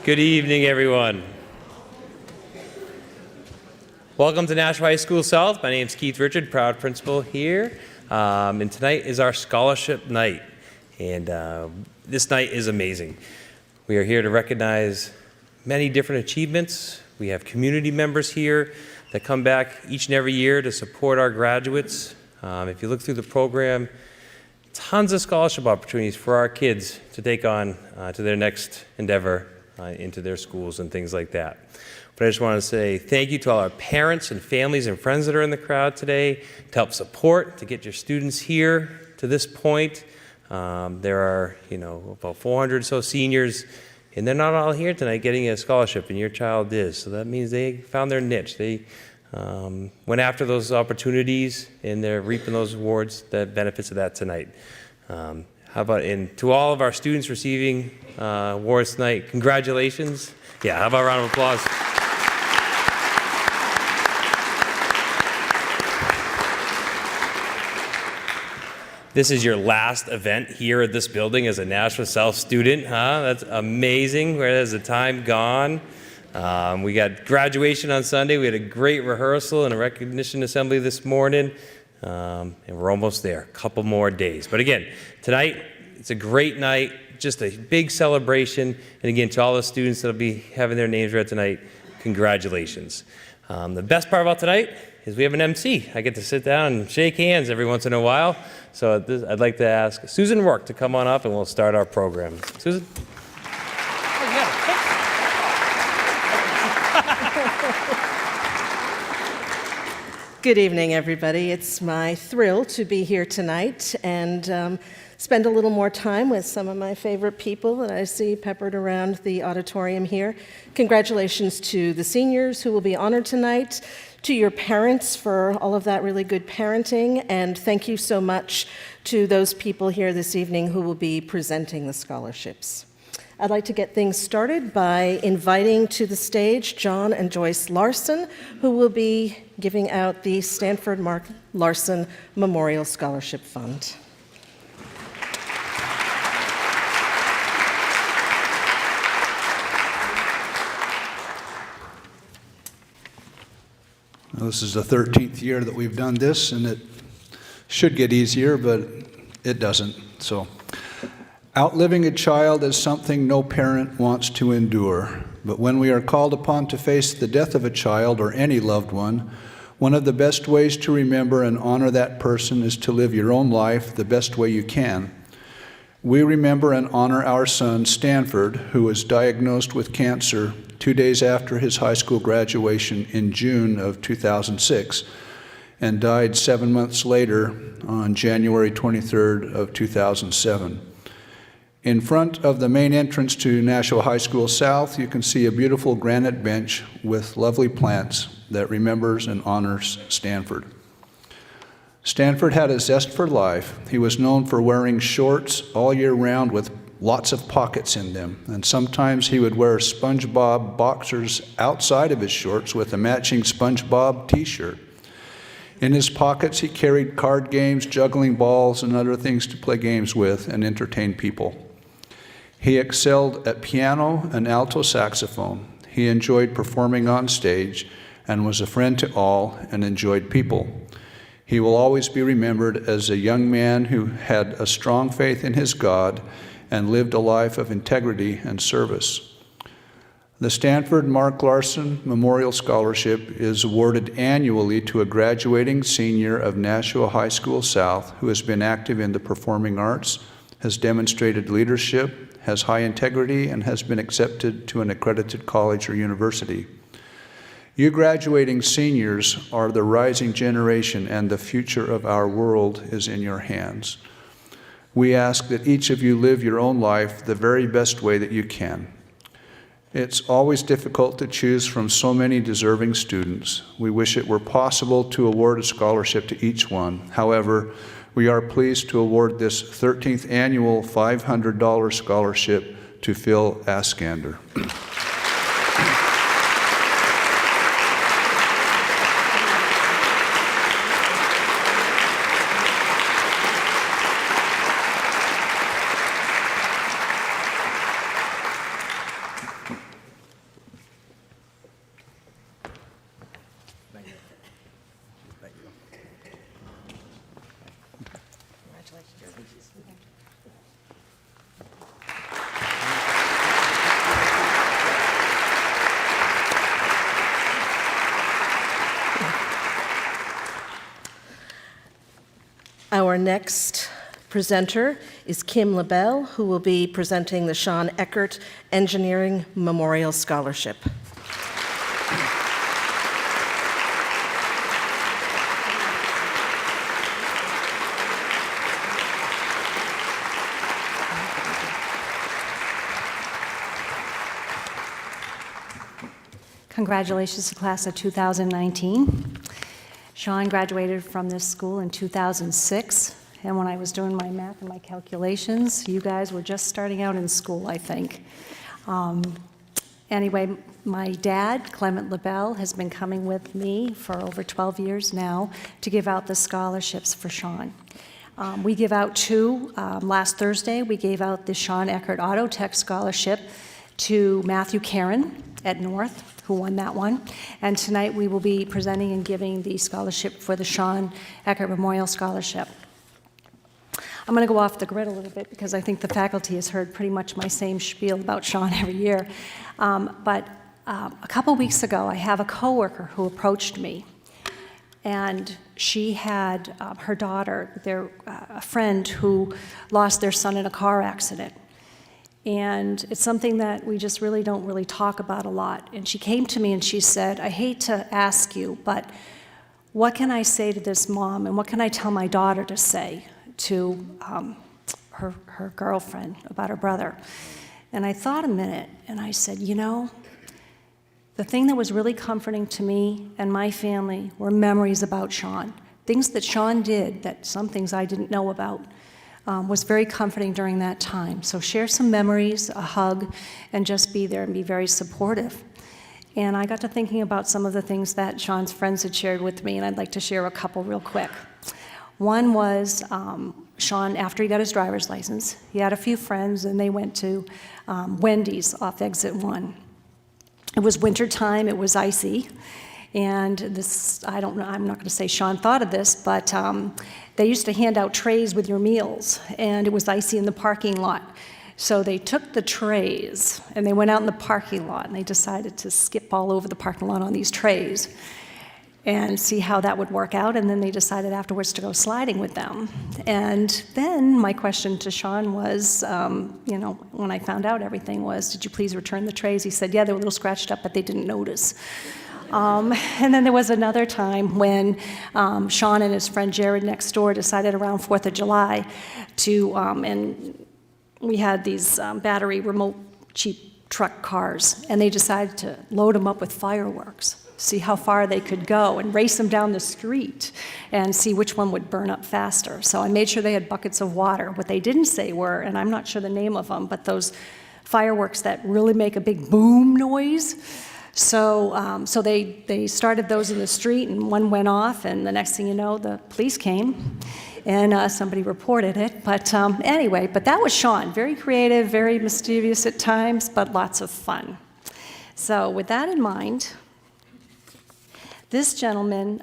Good evening, everyone. Welcome to Nashua High School South. My name is Keith Richard, proud principal here. And tonight is our scholarship night. And this night is amazing. We are here to recognize many different achievements. We have community members here that come back each and every year to support our graduates. If you look through the program, tons of scholarship opportunities for our kids to take on to their next endeavor into their schools and things like that. But I just want to say thank you to all our parents and families and friends that are in the crowd today to help support, to get your students here to this point. There are, about 400 or so seniors, and they're not all here tonight getting a scholarship, and your child is. So that means they found their niche. They went after those opportunities, and they're reaping those awards, the benefits of that tonight. And to all of our students receiving awards tonight, congratulations. Yeah, how about a round of applause? This is your last event here at this building as a Nashua South student, huh? That's amazing. Where has the time gone? We got graduation on Sunday. We had a great rehearsal and a recognition assembly this morning. And we're almost there, a couple more days. But again, tonight, it's a great night, just a big celebration. And again, to all the students that'll be having their names read tonight, congratulations. The best part about tonight is we have an MC. I get to sit down and shake hands every once in a while. So I'd like to ask Susan Rourke to come on up and we'll start our program. Susan? Good evening, everybody. It's my thrill to be here tonight and spend a little more time with some of my favorite people that I see peppered around the auditorium here. Congratulations to the seniors who will be honored tonight, to your parents for all of that really good parenting, and thank you so much to those people here this evening who will be presenting the scholarships. I'd like to get things started by inviting to the stage John and Joyce Larsen, who will be giving out the Stanford Mark Larsen Memorial Scholarship Fund. Well, this is the 13th year that we've done this, and it should get easier, but it doesn't. So, outliving a child is something no parent wants to endure. But when we are called upon to face the death of a child or any loved one of the best ways to remember and honor that person is to live your own life the best way you can. We remember and honor our son, Stanford, who was diagnosed with cancer 2 days after his high school graduation in June of 2006 and died 7 months later on January 23rd of 2007. In front of the main entrance to Nashua High School South, you can see a beautiful granite bench with lovely plants that remembers and honors Stanford. Stanford had a zest for life. He was known for wearing shorts all year round with lots of pockets in them, and sometimes he would wear SpongeBob boxers outside of his shorts with a matching SpongeBob t-shirt. In his pockets, he carried card games, juggling balls, and other things to play games with and entertain people. He excelled at piano and alto saxophone. He enjoyed performing on stage and was a friend to all and enjoyed people. He will always be remembered as a young man who had a strong faith in his God and lived a life of integrity and service. The Stanford Mark Larsen Memorial Scholarship is awarded annually to a graduating senior of Nashua High School South who has been active in the performing arts, has demonstrated leadership, has high integrity, and has been accepted to an accredited college or university. You graduating seniors are the rising generation, and the future of our world is in your hands. We ask that each of you live your own life the very best way that you can. It's always difficult to choose from so many deserving students. We wish it were possible to award a scholarship to each one. However, we are pleased to award this 13th annual $500 scholarship to Phil Askander. Our next presenter is Kim LaBelle, who will be presenting the Sean Eckert Engineering Memorial Scholarship. Congratulations to class of 2019. Sean graduated from this school in 2006, and when I was doing my math and my calculations, you guys were just starting out in school, I think. Anyway, my dad, Clement LaBelle, has been coming with me for over 12 years now to give out the scholarships for Sean. We give out two. Last Thursday, we gave out the Sean Eckert Auto Tech Scholarship to Matthew Karen at North, who won that one. And tonight we will be presenting and giving the scholarship for the Sean Eckert Memorial Scholarship. I'm going to go off the grid a little bit because I think the faculty has heard pretty much my same spiel about Sean every year. But a couple weeks ago, I have a coworker who approached me, and she had her daughter, a friend who lost their son in a car accident. And it's something that we just really don't talk about a lot. And she came to me and she said, I hate to ask you, but what can I say to this mom, and what can I tell my daughter to say to her girlfriend about her brother? And I thought a minute, and I said, you know, the thing that was really comforting to me and my family were memories about Sean. Things that Sean did, that some things I didn't know about. Was very comforting during that time. So share some memories, a hug, and just be there and be very supportive. And I got to thinking about some of the things that Sean's friends had shared with me, and I'd like to share a couple real quick. One was Sean, after he got his driver's license, he had a few friends, and they went to Wendy's off exit 1. It was winter time, it was icy, and this, I don't know, I'm not going to say Sean thought of this, but they used to hand out trays with your meals, and it was icy in the parking lot. So they took the trays, and they went out in the parking lot, and they decided to skip all over the parking lot on these trays and see how that would work out, and then they decided afterwards to go sliding with them. And then my question to Sean was, you know, when I found out everything was, did you please return the trays? He said, yeah, they were a little scratched up, but they didn't notice. And then there was another time when Sean and his friend Jared next door decided around 4th of July to, and we had these battery remote cheap truck cars, and they decided to load them up with fireworks, see how far they could go, and race them down the street and see which one would burn up faster. So I made sure they had buckets of water. What they didn't say were, and I'm not sure the name of them, but those fireworks that really make a big boom noise. So they started those in the street, and one went off, and the next thing you know, the police came, and somebody reported it. But anyway, but that was Sean. Very creative, very mischievous at times, but lots of fun. So with that in mind, this gentleman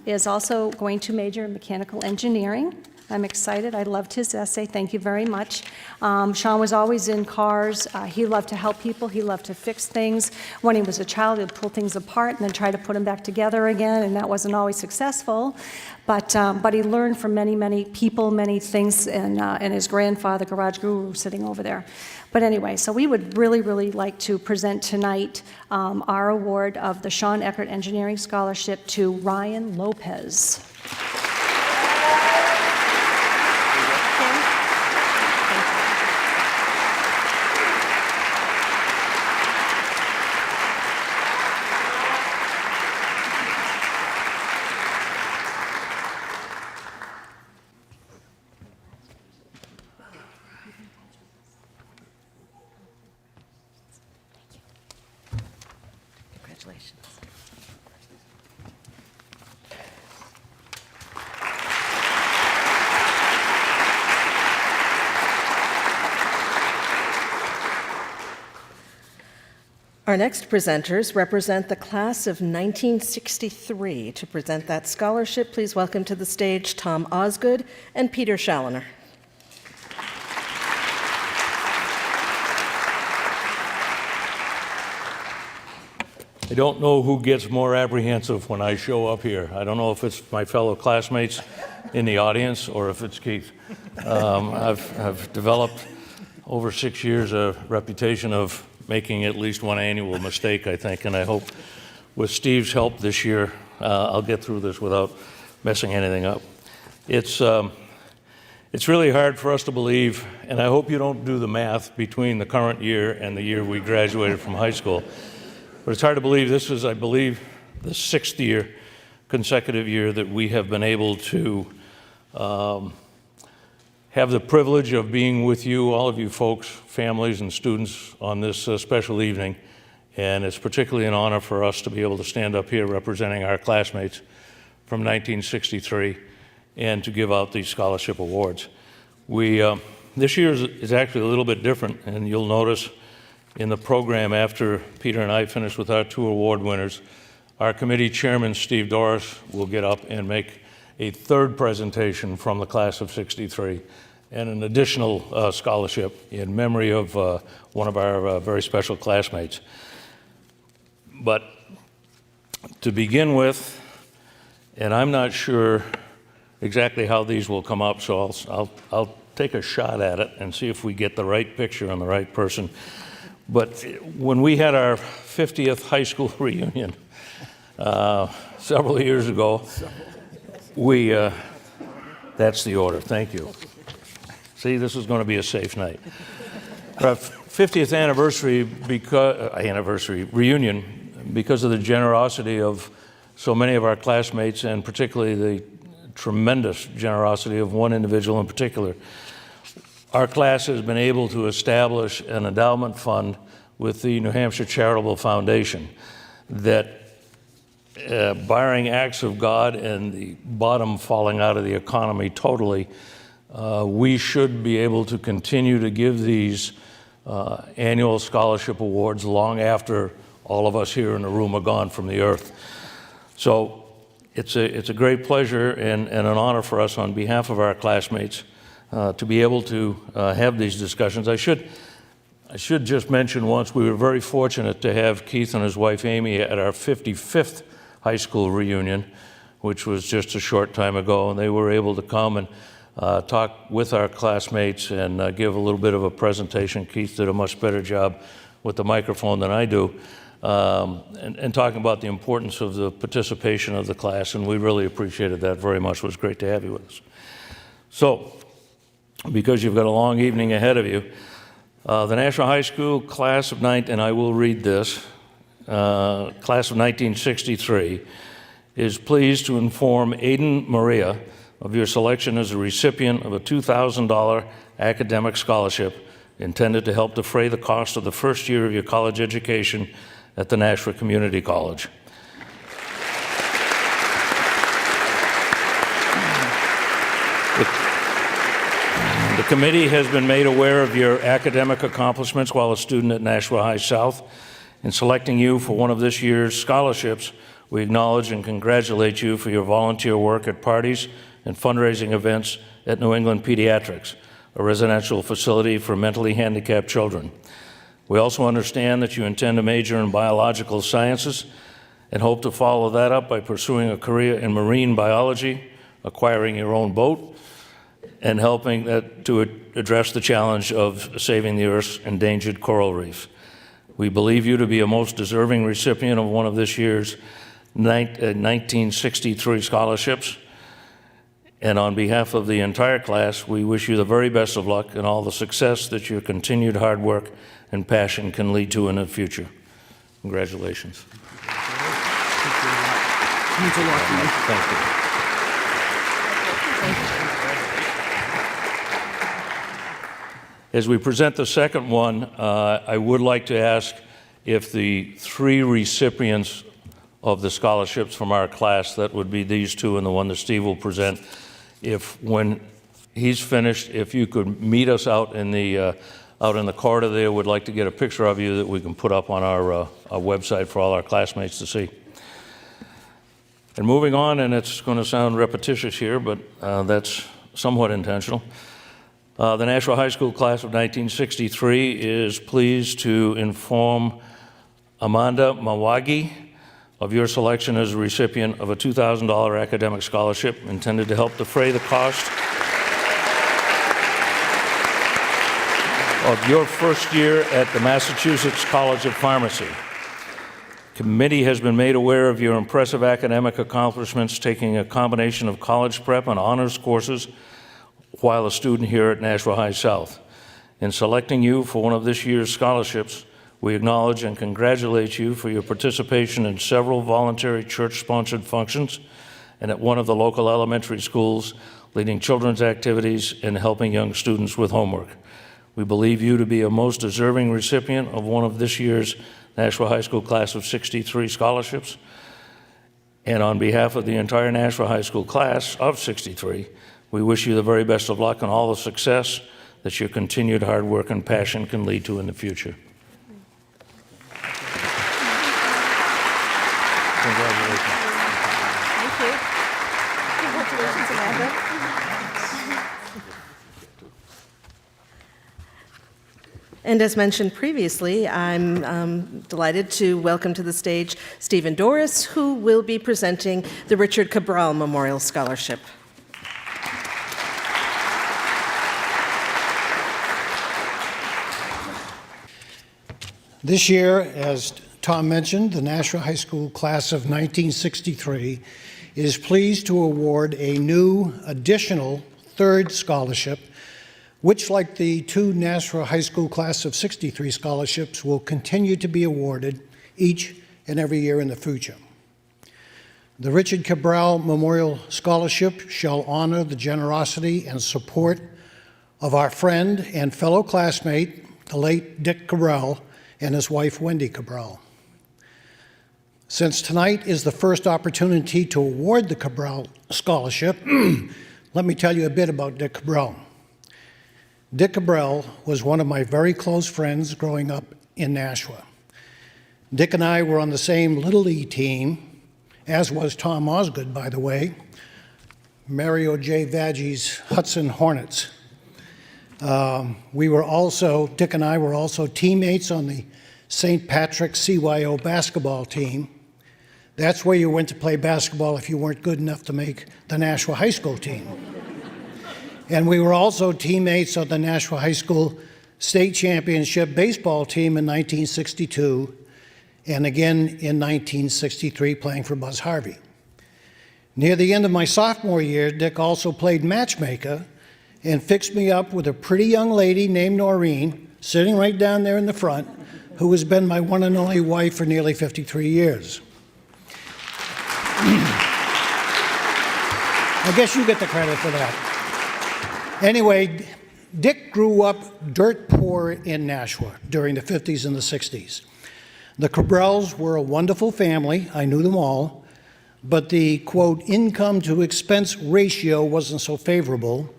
is also going to major in mechanical engineering. I'm excited. I loved his essay. Thank you very much. Sean was always in cars. He loved to help people. He loved to fix things. When he was a child, he'd pull things apart and then try to put them back together again, and that wasn't always successful. But he learned from many people, many things, and his grandfather, Garage Guru, sitting over there. But anyway, so we would really like to present tonight our award of the Sean Eckert Engineering Scholarship to Ryan Lopez. Congratulations. Our next presenters represent the class of 1963. To present that scholarship, please welcome to the stage Tom Osgood and Peter Challoner. I don't know who gets more apprehensive when I show up here. I don't know if it's my fellow classmates in the audience or if it's Keith. I've developed over 6 years a reputation of making at least one annual mistake, I think, and I hope with Steve's help this year, I'll get through this without messing anything up. It's really hard for us to believe, and I hope you don't do the math between the current year and the year we graduated from high school, but it's hard to believe this is, I believe, the 6th consecutive year that we have been able to have the privilege of being with you, all of you folks, families and students on this special evening. And it's particularly an honor for us to be able to stand up here representing our classmates from 1963 and to give out these scholarship awards. This year is actually a little bit different, and you'll notice in the program after Peter and I finish with our 2 award winners, our committee chairman, Steve Doris, will get up and make a 3rd presentation from the class of '63 and an additional scholarship in memory of one of our very special classmates. But to begin with, and I'm not sure exactly how these will come up, so I'll take a shot at it and see if we get the right picture on the right person. But when we had our 50th high school reunion several years ago, that's the order, thank you. See, this is going to be a safe night. Our 50th anniversary reunion, because of the generosity of so many of our classmates, and particularly the tremendous generosity of one individual in particular, our class has been able to establish an endowment fund with the New Hampshire Charitable Foundation that, barring acts of God and the bottom falling out of the economy totally, we should be able to continue to give these annual scholarship awards long after all of us here in the room are gone from the earth. So it's a great pleasure and an honor for us on behalf of our classmates to be able to have these discussions. I should just mention once, we were very fortunate to have Keith and his wife Amy at our 55th high school reunion, which was just a short time ago, and they were able to come and talk with our classmates and give a little bit of a presentation. Keith did a much better job with the microphone than I do, and talking about the importance of the participation of the class, and we really appreciated that very much. It was great to have you with us. So, because you've got a long evening ahead of you, the Nashua High School class of and I will read this, class of 1963, is pleased to inform Aiden Maria of your selection as a recipient of a $2,000 academic scholarship intended to help defray the cost of the first year of your college education at the Nashua Community College. The committee has been made aware of your academic accomplishments while a student at Nashua High South. In selecting you for one of this year's scholarships, we acknowledge and congratulate you for your volunteer work at parties and fundraising events at New England Pediatrics, a residential facility for mentally handicapped children. We also understand that you intend to major in biological sciences and hope to follow that up by pursuing a career in marine biology, acquiring your own boat, and helping to address the challenge of saving the Earth's endangered coral reefs. We believe you to be a most deserving recipient of one of this year's 1963 scholarships. And on behalf of the entire class, we wish you the very best of luck and all the success that your continued hard work and passion can lead to in the future. Congratulations. Thank you. As we present the second one, I would like to ask if the 3 recipients of the scholarships from our class, that would be these 2 and the one that Steve will present, if when he's finished, if you could meet us out in the corridor there, would like to get a picture of you that we can put up on our website for all our classmates to see. And moving on, and it's going to sound repetitious here, but that's somewhat intentional. The Nashua High School class of 1963 is pleased to inform Amanda Mawagi of your selection as a recipient of a $2,000 academic scholarship intended to help defray the cost of your first year at the Massachusetts College of Pharmacy. Committee has been made aware of your impressive academic accomplishments, taking a combination of college prep and honors courses while a student here at Nashua High South. In selecting you for one of this year's scholarships, we acknowledge and congratulate you for your participation in several voluntary church-sponsored functions and at one of the local elementary schools, leading children's activities and helping young students with homework. We believe you to be a most deserving recipient of one of this year's Nashua High School Class of 63 scholarships. And on behalf of the entire Nashua High School Class of 63, we wish you the very best of luck and all the success that your continued hard work and passion can lead to in the future. Congratulations. Thank you. Congratulations, Amanda. And as mentioned previously, I'm delighted to welcome to the stage Stephen Doris, who will be presenting the Richard Cabral Memorial Scholarship. This year, as Tom mentioned, the Nashua High School Class of 1963 is pleased to award a new additional third scholarship, which, like the two Nashua High School Class of 63 scholarships, will continue to be awarded each and every year in the future. The Richard Cabral Memorial Scholarship shall honor the generosity and support of our friend and fellow classmate, the late Dick Cabral, and his wife, Wendy Cabral. Since tonight is the first opportunity to award the Cabral Scholarship, let me tell you a bit about Dick Cabral. Dick Cabral was one of my very close friends growing up in Nashua. Dick and I were on the same Little League team, as was Tom Osgood, by the way, Mario J. Vaggi's Hudson Hornets. Dick and I were also teammates on the St. Patrick's CYO basketball team. That's where you went to play basketball if you weren't good enough to make the Nashua High School team. And we were also teammates on the Nashua High School State Championship baseball team in 1962, and again in 1963 playing for Buzz Harvey. Near the end of my sophomore year, Dick also played matchmaker and fixed me up with a pretty young lady named Noreen, sitting right down there in the front, who has been my one and only wife for nearly 53 years. I guess you get the credit for that. Anyway, Dick grew up dirt poor in Nashua during the 50s and the 60s. The Cabrals were a wonderful family. I knew them all. But the, quote, income to expense ratio wasn't so favorable,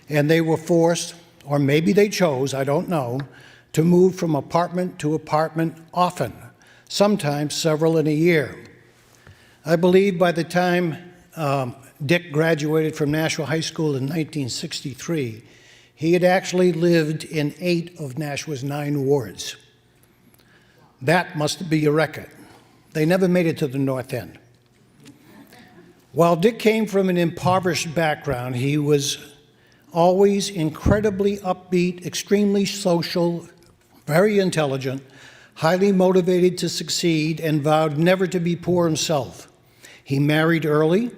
and they were forced, or maybe they chose, I don't know, to move from apartment to apartment often, sometimes several in a year. I believe by the time Dick graduated from Nashua High School in 1963, he had actually lived in 8 of Nashua's 9 wards. That must be a record. They never made it to the North End. While Dick came from an impoverished background, he was always incredibly upbeat, extremely social, very intelligent, highly motivated to succeed, and vowed never to be poor himself. He married early.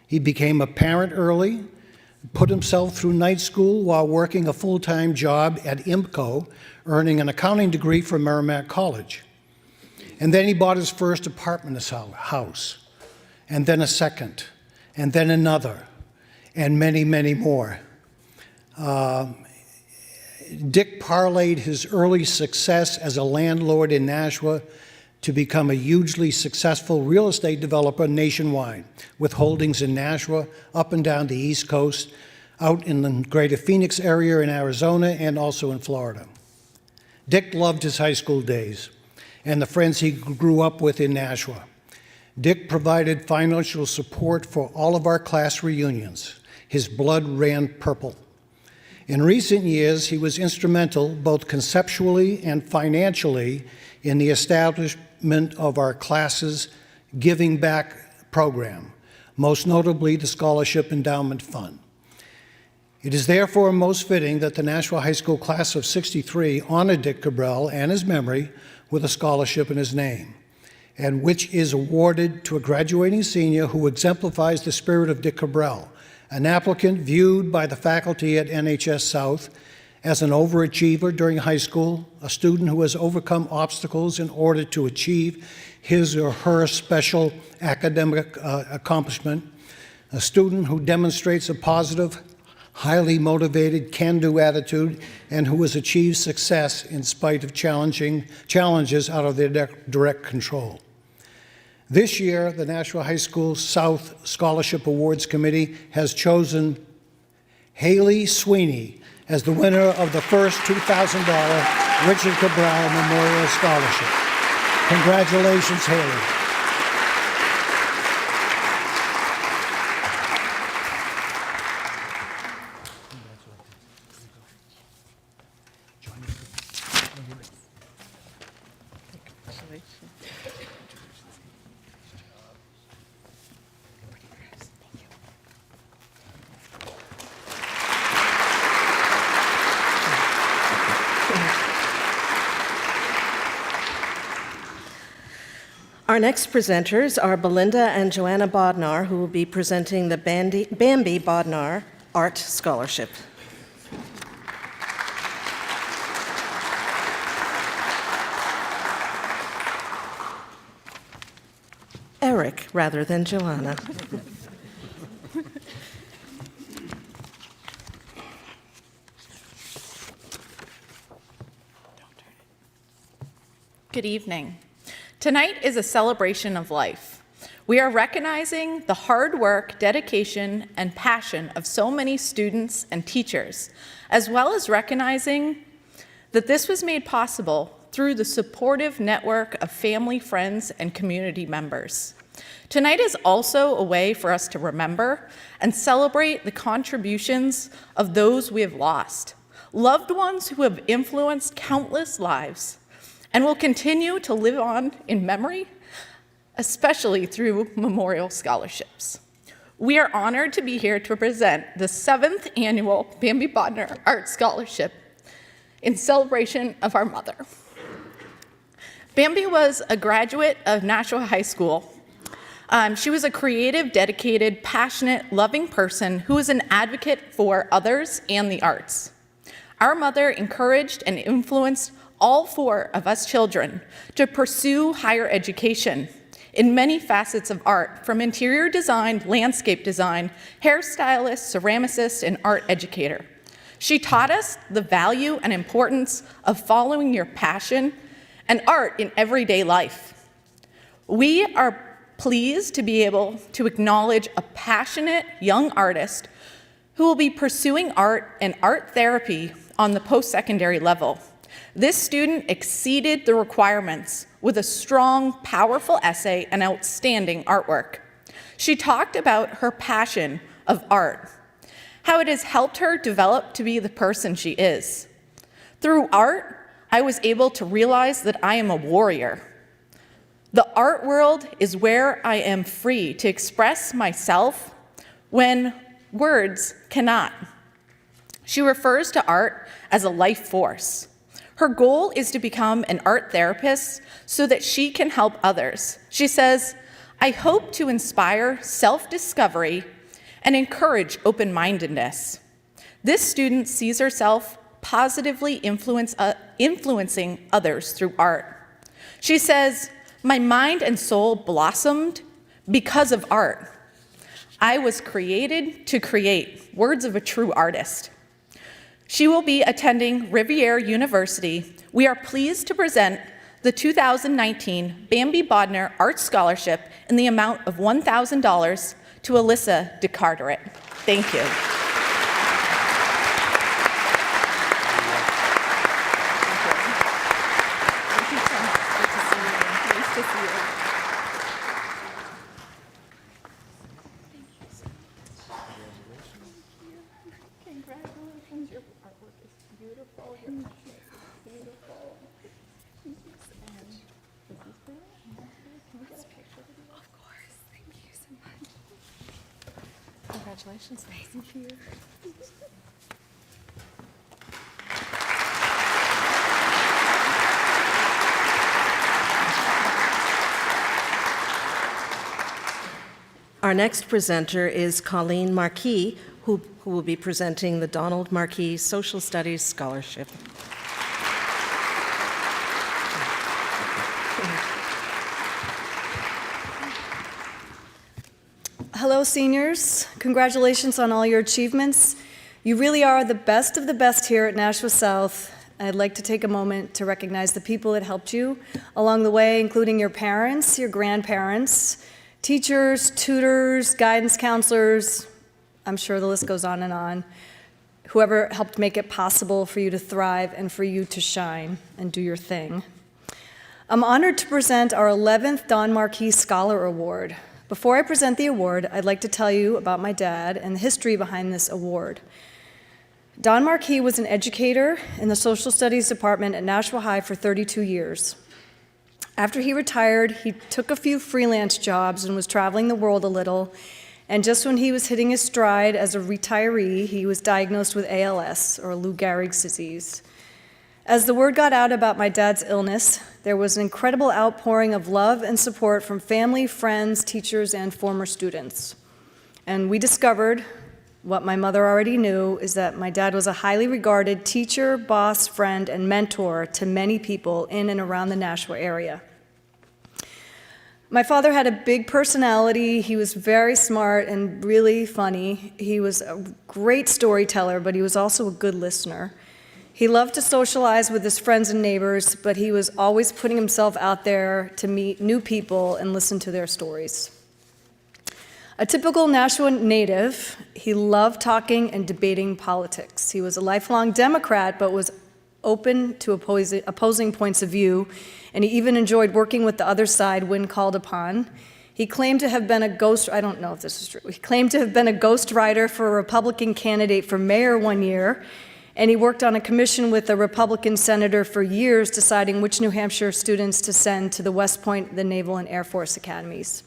He became a parent early, put himself through night school while working a full-time job at IMCO, earning an accounting degree from Merrimack College. And then he bought his first apartment house, and then a second, and then another, and many, many more. Dick parlayed his early success as a landlord in Nashua to become a hugely successful real estate developer nationwide, with holdings in Nashua, up and down the East Coast, out in the greater Phoenix area in Arizona, and also in Florida. Dick loved his high school days and the friends he grew up with in Nashua. Dick provided financial support for all of our class reunions. His blood ran purple. In recent years, he was instrumental, both conceptually and financially, in the establishment of our class's giving back program, most notably the Scholarship Endowment Fund. It is therefore most fitting that the Nashua High School class of '63 honor Dick Cabral and his memory with a scholarship in his name, and which is awarded to a graduating senior who exemplifies the spirit of Dick Cabral, an applicant viewed by the faculty at NHS South as an overachiever during high school, a student who has overcome obstacles in order to achieve his or her special academic accomplishment, a student who demonstrates a positive, highly motivated, can-do attitude, and who has achieved success in spite of challenges out of their direct control. This year, the Nashua High School South Scholarship Awards Committee has chosen Haley Sweeney as the winner of the first $2,000 Richard Cabral Memorial Scholarship. Congratulations, Haley. Our next presenters are Belinda and Joanna Bodnar, who will be presenting the Bambie Bodnar Art Scholarship. Eric, rather than Joanna. Good evening. Tonight is a celebration of life. We are recognizing the hard work, dedication, and passion of so many students and teachers, as well as recognizing that this was made possible through the supportive network of family, friends, and community members. Tonight is also a way for us to remember and celebrate the contributions of those we have lost, loved ones who have influenced countless lives, and will continue to live on in memory, especially through memorial scholarships. We are honored to be here to present the 7th annual Bambie Bodnar Art Scholarship in celebration of our mother. Bambie was a graduate of Nashua High School. She was a creative, dedicated, passionate, loving person who was an advocate for others and the arts. Our mother encouraged and influenced all 4 of us children to pursue higher education in many facets of art, from interior design, landscape design, hairstylist, ceramicist, and art educator. She taught us the value and importance of following your passion and art in everyday life. We are pleased to be able to acknowledge a passionate young artist who will be pursuing art and art therapy on the post-secondary level. This student exceeded the requirements with a strong, powerful essay and outstanding artwork. She talked about her passion of art, how it has helped her develop to be the person she is. Through art, I was able to realize that I am a warrior. The art world is where I am free to express myself when words cannot. She refers to art as a life force. Her goal is to become an art therapist so that she can help others. She says, "I hope to inspire self-discovery and encourage open-mindedness." This student sees herself positively influencing others through art. She says, "My mind and soul blossomed because of art. I was created to create," words of a true artist. She will be attending Riviera University. We are pleased to present the 2019 Bambie Bodnar Art Scholarship in the amount of $1,000 to Alyssa DeCarteret. Thank you. Congratulations, your artwork is beautiful. Your passion is beautiful. And this is great. Can we get a picture with you? Of Congratulations. Thank you. Our next presenter is Colleen Marquis, who will be presenting the Donald Marquis Social Studies Scholarship. Hello, seniors. Congratulations on all your achievements. You really are the best of the best here at Nashua South. I'd like to take a moment to recognize the people that helped you along the way, including your parents, your grandparents, teachers, tutors, guidance counselors. I'm sure the list goes on and on. Whoever helped make it possible for you to thrive and for you to shine and do your thing. I'm honored to present our 11th Don Marquis Scholar Award. Before I present the award, I'd like to tell you about my dad and the history behind this award. Don Marquis was an educator in the social studies department at Nashua High for 32 years. After he retired, he took a few freelance jobs and was traveling the world a little, and just when he was hitting his stride as a retiree, he was diagnosed with ALS, or Lou Gehrig's disease. As the word got out about my dad's illness, there was an incredible outpouring of love and support from family, friends, teachers, and former students. And we discovered, what my mother already knew, is that my dad was a highly regarded teacher, boss, friend, and mentor to many people in and around the Nashua area. My father had a big personality. He was very smart and really funny. He was a great storyteller, but he was also a good listener. He loved to socialize with his friends and neighbors, but he was always putting himself out there to meet new people and listen to their stories. A typical Nashua native, he loved talking and debating politics. He was a lifelong Democrat, but was open to opposing points of view, and he even enjoyed working with the other side when called upon. He claimed to have been a ghost, I don't know if this is true, he claimed to have been a ghostwriter for a Republican candidate for mayor one year, and he worked on a commission with a Republican senator for years deciding which New Hampshire students to send to the West Point, the Naval and Air Force academies.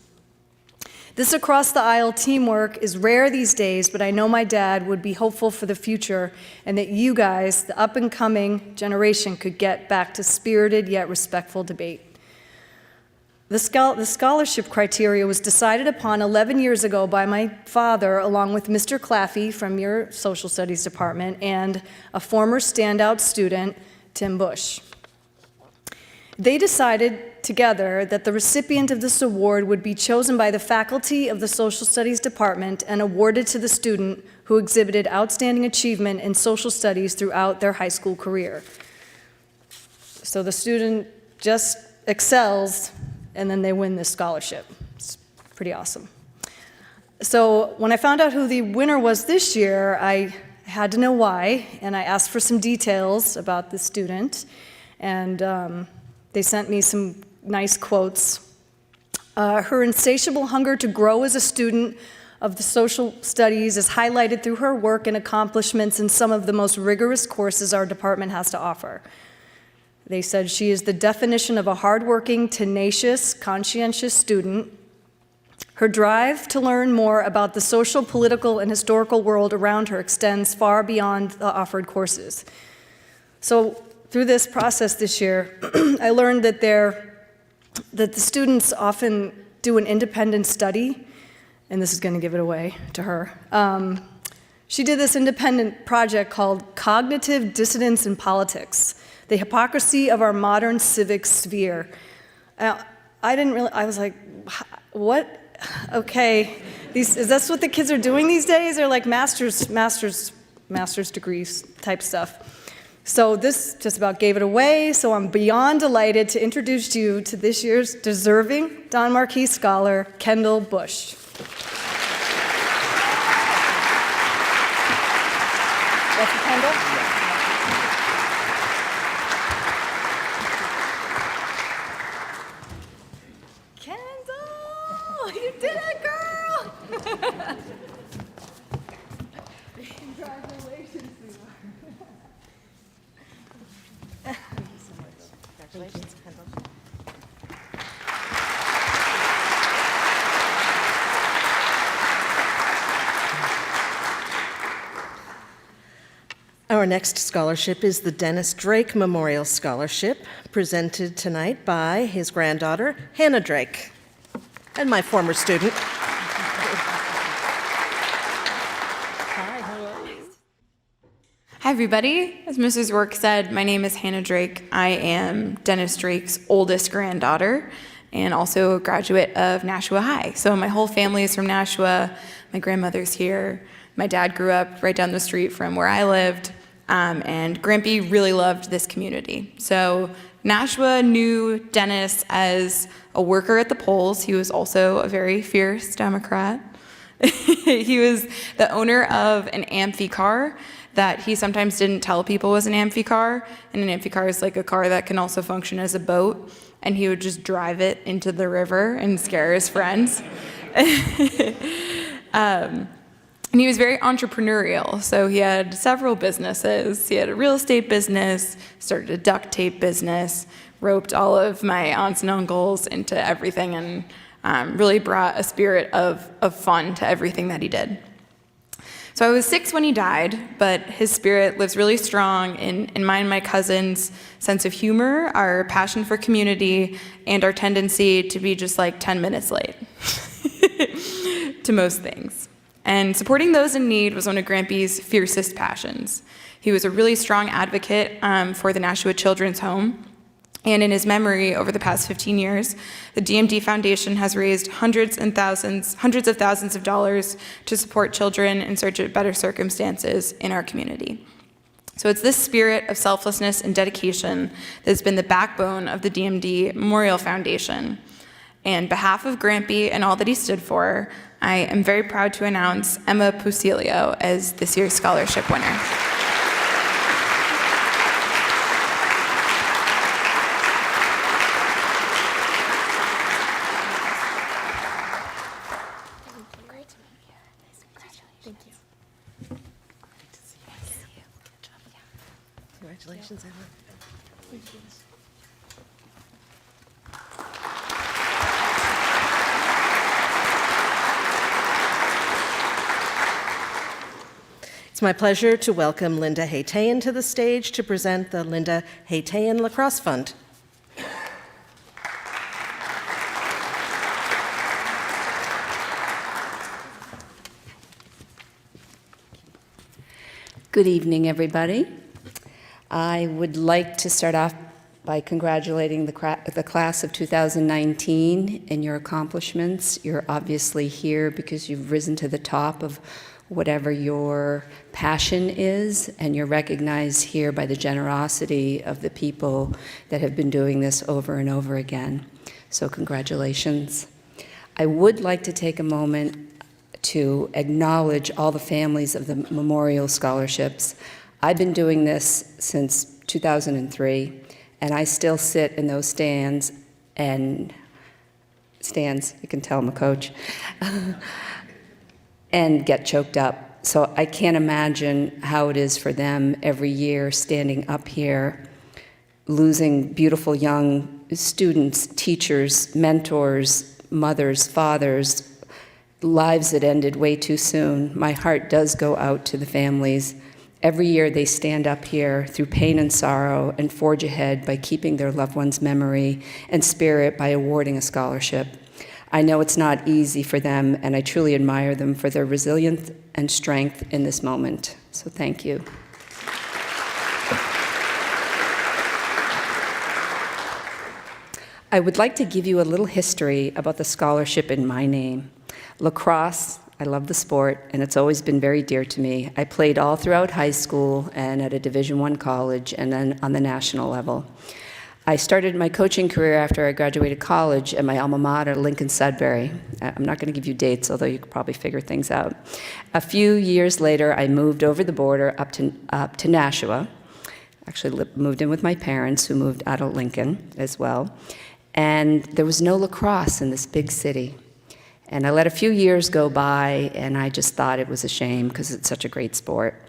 This across-the-aisle teamwork is rare these days, but I know my dad would be hopeful for the future and that you guys, the up-and-coming generation, could get back to spirited yet respectful debate. The scholarship criteria was decided upon 11 years ago by my father, along with Mr. Claffey from your social studies department and a former standout student, Tim Bush. They decided together that the recipient of this award would be chosen by the faculty of the Social Studies Department and awarded to the student who exhibited outstanding achievement in social studies throughout their high school career. So the student just excels, and then they win this scholarship. It's pretty awesome. So when I found out who the winner was this year, I had to know why, and I asked for some details about the student, and they sent me some nice quotes. Her insatiable hunger to grow as a student of the social studies is highlighted through her work and accomplishments in some of the most rigorous courses our department has to offer. They said she is the definition of a hardworking, tenacious, conscientious student. Her drive to learn more about the social, political, and historical world around her extends far beyond the offered courses. So through this process this year, I learned that the students often do an independent study, and this is going to give it away to her. She did this independent project called Cognitive Dissonance in Politics, the Hypocrisy of Our Modern Civic Sphere. I was like, what? Okay, is this what the kids are doing these days? They're like master's degrees type stuff. So this just about gave it away, so I'm beyond delighted to introduce you to this year's deserving Don Marquis Scholar, Kendall Bush. That's for Kendall? Kendall, you did it, girl! Congratulations, Congratulations, Kendall. Our next scholarship is the Dennis Drake Memorial Scholarship, presented tonight by his granddaughter, Hannah Drake, and my former student. Hi, everybody. As Mrs. Rourke said, my name is Hannah Drake. I am Dennis Drake's oldest granddaughter and also a graduate of Nashua High. So my whole family is from Nashua. My grandmother's here. My dad grew up right down the street from where I lived, and Grampy really loved this community. So Nashua knew Dennis as a worker at the polls. He was also a very fierce Democrat. He was the owner of an amphicar that he sometimes didn't tell people was an amphicar. And an amphicar is like a car that can also function as a boat. And he would just drive it into the river and scare his friends. And he was very entrepreneurial. So he had several businesses. He had a real estate business, started a duct tape business, roped all of my aunts and uncles into everything, and really brought a spirit of fun to everything that he did. So I was 6 when he died, but his spirit lives really strong in mine and my cousin's sense of humor, our passion for community, and our tendency to be just like 10 minutes late to most things. And supporting those in need was one of Grampy's fiercest passions. He was a really strong advocate for the Nashua Children's Home. And in his memory, over the past 15 years, the DMD Foundation has raised hundreds of thousands of dollars to support children in search of better circumstances in our community. So it's this spirit of selflessness and dedication that has been the backbone of the DMD Memorial Foundation. And on behalf of Grampy and all that he stood for, I am very proud to announce Emma Pusilio as this year's scholarship winner. Congratulations, Emma. It's my pleasure to welcome Linda Haytayan to the stage to present the Linda Haytayan Lacrosse Fund. Good evening, everybody. I would like to start off by congratulating the class of 2019 and your accomplishments. You're obviously here because you've risen to the top of whatever your passion is, and you're recognized here by the generosity of the people that have been doing this over and over again. So congratulations. I would like to take a moment to acknowledge all the families of the memorial scholarships. I've been doing this since 2003, and I still sit in those stands, you can tell I'm a coach, and get choked up. So I can't imagine how it is for them every year standing up here, losing beautiful young students, teachers, mentors, mothers, fathers, lives that ended way too soon. My heart does go out to the families. Every year they stand up here through pain and sorrow and forge ahead by keeping their loved one's memory and spirit by awarding a scholarship. I know it's not easy for them, and I truly admire them for their resilience and strength in this moment. So thank you. I would like to give you a little history about the scholarship in my name. Lacrosse, I love the sport, and it's always been very dear to me. I played all throughout high school and at a Division I college and then on the national level. I started my coaching career after I graduated college at my alma mater, Lincoln Sudbury. I'm not going to give you dates, although you could probably figure things out. A few years later, I moved over the border up to Nashua. Actually moved in with my parents, who moved out of Lincoln as well. And there was no lacrosse in this big city. And I let a few years go by, and I just thought it was a shame because it's such a great sport.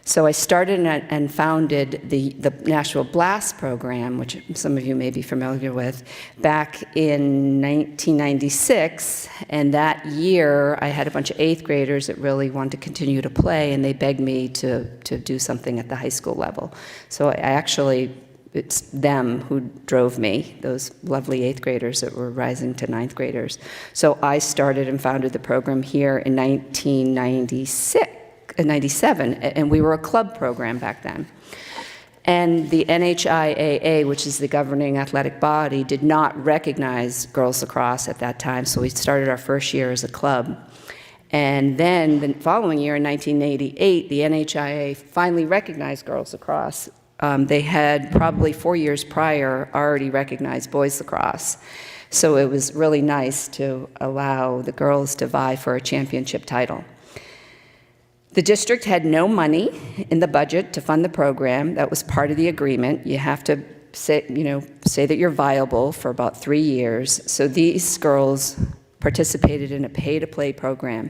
So I started and founded the Nashua Blast program, which some of you may be familiar with, back in 1996. And that year, I had a bunch of 8th graders that really wanted to continue to play, and they begged me to do something at the high school level. So it's them who drove me, those lovely 8th graders that were rising to 9th graders. So I started and founded the program here in 1997, and we were a club program back then. And the NHIAA, which is the governing athletic body, did not recognize girls lacrosse at that time, so we started our first year as a club. And then the following year, in 1988, the NHIA finally recognized girls lacrosse. They had probably 4 years prior already recognized boys lacrosse. So it was really nice to allow the girls to vie for a championship title. The district had no money in the budget to fund the program. That was part of the agreement. You have to say that you're viable for about 3 years. So these girls participated in a pay-to-play program.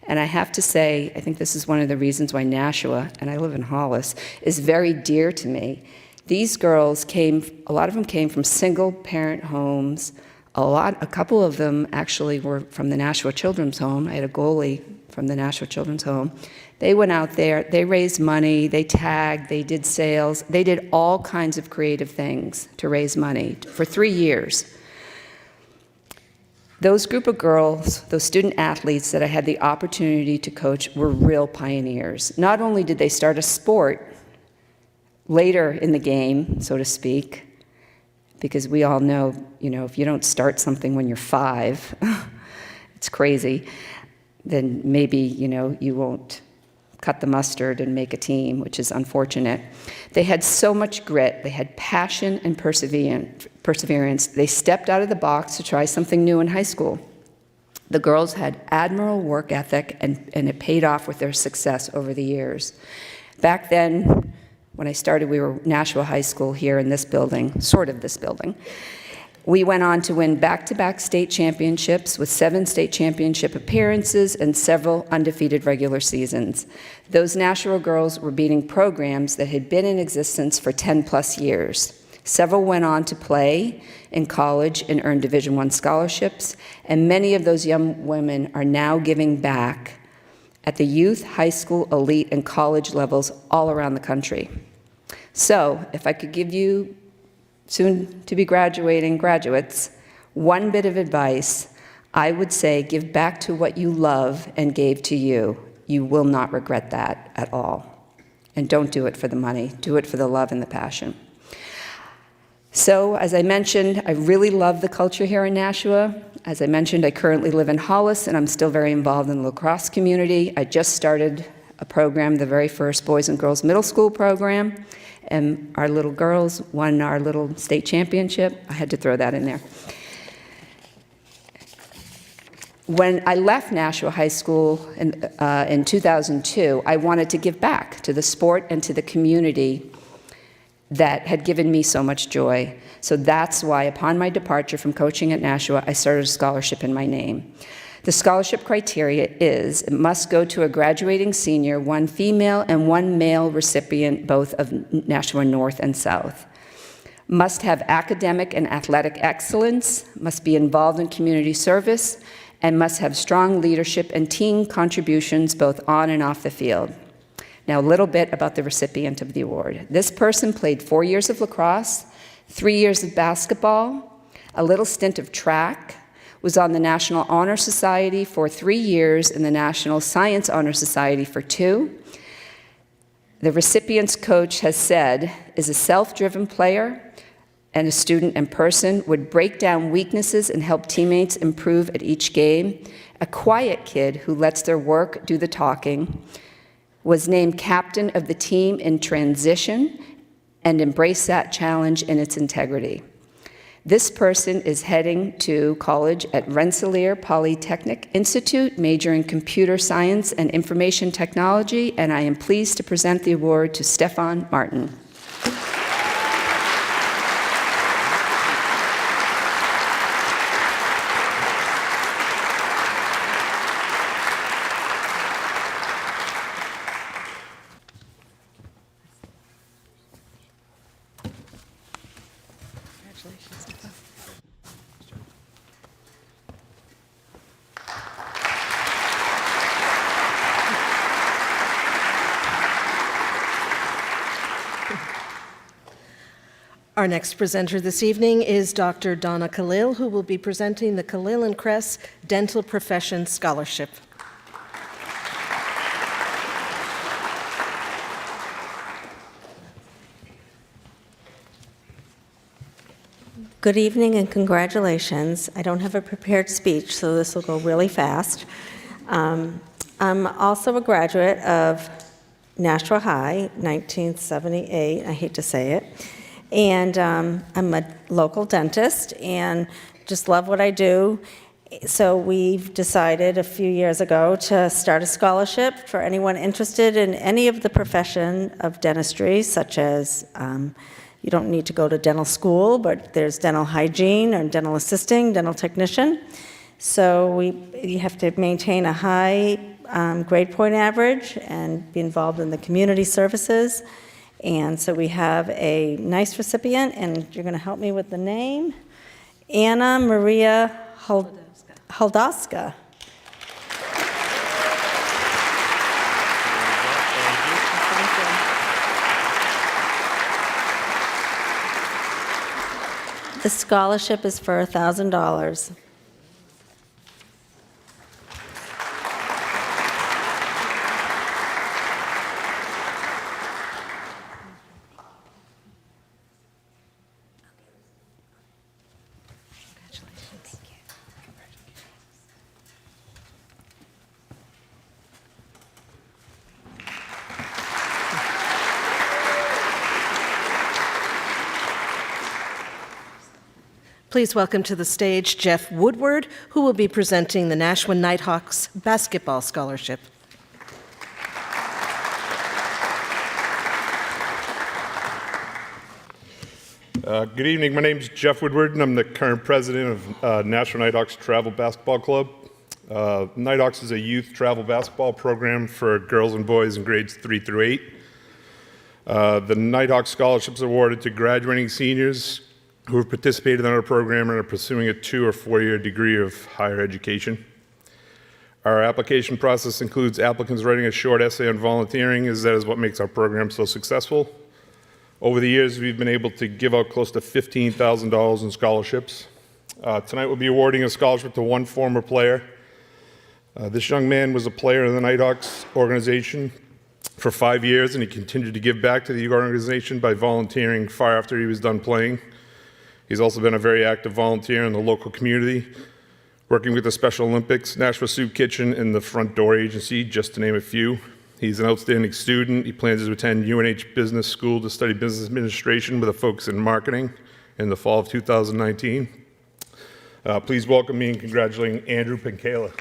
And I have to say, I think this is one of the reasons why Nashua, and I live in Hollis, is very dear to me. These girls a lot of them came from single-parent homes. A couple of them actually were from the Nashua Children's Home. I had a goalie from the Nashua Children's Home. They went out there, they raised money, they tagged, they did sales, they did all kinds of creative things to raise money for 3 years. Those group of girls, those student athletes that I had the opportunity to coach were real pioneers. Not only did they start a sport later in the game, so to speak, because we all know, if you don't start something when you're 5, it's crazy, then maybe, you won't cut the mustard and make a team, which is unfortunate. They had so much grit. They had passion and perseverance. They stepped out of the box to try something new in high school. The girls had admirable work ethic, and it paid off with their success over the years. Back then, when I started, we were Nashua High School here in this building, sort of this building. We went on to win back-to-back state championships with 7 state championship appearances and several undefeated regular seasons. Those Nashua girls were beating programs that had been in existence for 10-plus years. Several went on to play in college and earn Division I scholarships, and many of those young women are now giving back at the youth, high school, elite, and college levels all around the country. So, if I could give you soon-to-be graduating graduates one bit of advice, I would say give back to what you love and gave to you. You will not regret that at all. And don't do it for the money. Do it for the love and the passion. So, as I mentioned, I really love the culture here in Nashua. As I mentioned, I currently live in Hollis, and I'm still very involved in the lacrosse community. I just started a program, the very first Boys and Girls Middle School program, and our little girls won our little state championship. I had to throw that in there. When I left Nashua High School in 2002, I wanted to give back to the sport and to the community that had given me so much joy. So that's why, upon my departure from coaching at Nashua, I started a scholarship in my name. The scholarship criteria is it must go to a graduating senior, 1 female and 1 male recipient, both of Nashua North and South. Must have academic and athletic excellence, must be involved in community service, and must have strong leadership and team contributions both on and off the field. Now, a little bit about the recipient of the award. This person played 4 years of lacrosse, 3 years of basketball, a little stint of track, was on the National Honor Society for 3 years and the National Science Honor Society for 2. The recipient's coach has said, is a self-driven player and a student and person, would break down weaknesses and help teammates improve at each game, a quiet kid who lets their work do the talking, was named captain of the team in transition and embraced that challenge in its integrity. This person is heading to college at Rensselaer Polytechnic Institute, majoring in computer science and information technology, and I am pleased to present the award to Stefan Martin. Our next presenter this evening is Dr. Donna Khalil, who will be presenting the Khalil and Kress Dental Profession Scholarship. Good evening and congratulations. I don't have a prepared speech, so this will go really fast. I'm also a graduate of Nashua High, 1978. I hate to say it. And I'm a local dentist and just love what I do. So we've decided a few years ago to start a scholarship for anyone interested in any of the profession of dentistry, such as you don't need to go to dental school, but there's dental hygiene or dental assisting, dental technician. So you have to maintain a high grade point average and be involved in the community services. And so we have a nice recipient, and you're going to help me with the name, Anna Maria Haldaska. The scholarship is for $1,000. Please welcome to the stage Jeff Woodward, who will be presenting the Nashua Nighthawks Basketball Scholarship. Good evening. My name is Jeff Woodward, and I'm the current president of Nashua Nighthawks Travel Basketball Club. Nighthawks is a youth travel basketball program for girls and boys in grades 3 through 8. The Nighthawks scholarships are awarded to graduating seniors who have participated in our program and are pursuing a 2- or 4-year degree of higher education. Our application process includes applicants writing a short essay on volunteering, as that is what makes our program so successful. Over the years, we've been able to give out close to $15,000 in scholarships. Tonight we'll be awarding a scholarship to one former player. This young man was a player in the Nighthawks organization for 5 years, and he continued to give back to the organization by volunteering far after he was done playing. He's also been a very active volunteer in the local community, working with the Special Olympics, Nashua Soup Kitchen, and the Front Door Agency, just to name a few. He's an outstanding student. He plans to attend UNH Business School to study business administration with a focus in marketing in the fall of 2019. Please welcome me in congratulating Andrew Pinkala.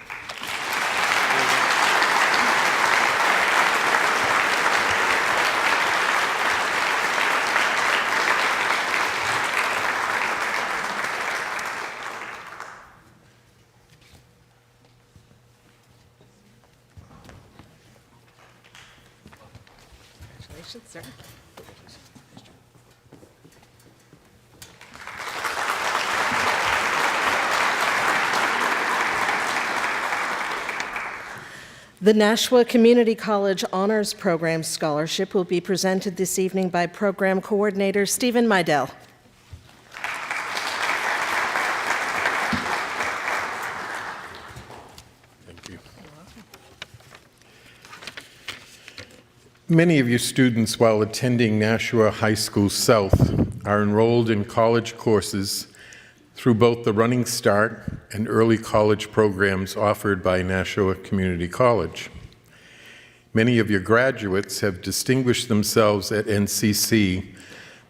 Sir. The Nashua Community College Honors Program Scholarship will be presented this evening by Program Coordinator Stephen Meidel. Many of you students, while attending Nashua High School South, are enrolled in college courses through both the Running Start and early college programs offered by Nashua Community College. Many of your graduates have distinguished themselves at NCC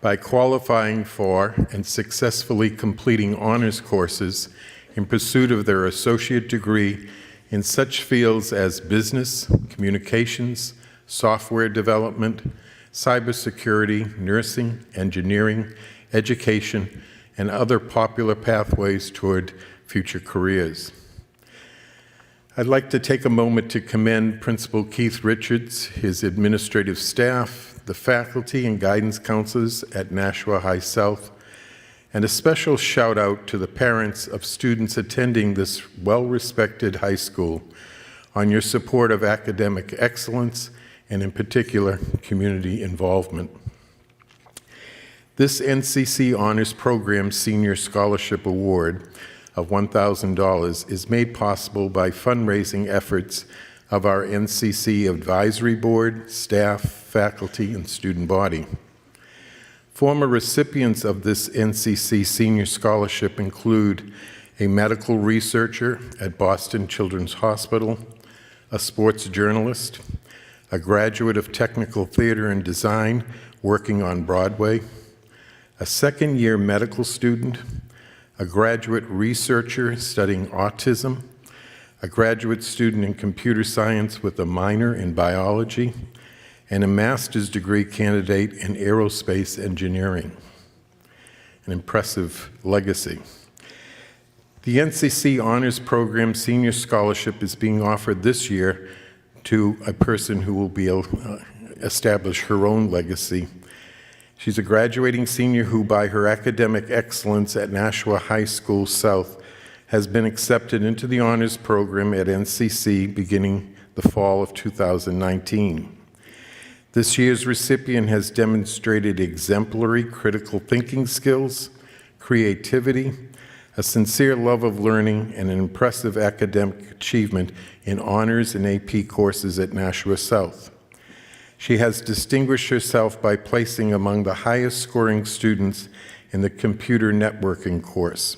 by qualifying for and successfully completing honors courses in pursuit of their associate degree in such fields as business, communications, software development, cybersecurity, nursing, engineering, education, and other popular pathways toward future careers. I'd like to take a moment to commend Principal Keith Richards, his administrative staff, the faculty and guidance counselors at Nashua High South, and a special shout out to the parents of students attending this well-respected high school on your support of academic excellence and in particular, community involvement. This NCC Honors Program Senior Scholarship Award of $1,000 is made possible by fundraising efforts of our NCC Advisory Board, staff, faculty, and student body. Former recipients of this NCC Senior Scholarship include a medical researcher at Boston Children's Hospital, a sports journalist, a graduate of technical theater and design working on Broadway, a second-year medical student, a graduate researcher studying autism, a graduate student in computer science with a minor in biology, and a master's degree candidate in aerospace engineering. An impressive legacy. The NCC Honors Program Senior Scholarship is being offered this year to a person who will be able to establish her own legacy. She's a graduating senior who, by her academic excellence at Nashua High School South, has been accepted into the honors program at NCC beginning the fall of 2019. This year's recipient has demonstrated exemplary critical thinking skills, creativity, a sincere love of learning, and an impressive academic achievement in honors and AP courses at Nashua South. She has distinguished herself by placing among the highest scoring students in the computer networking course.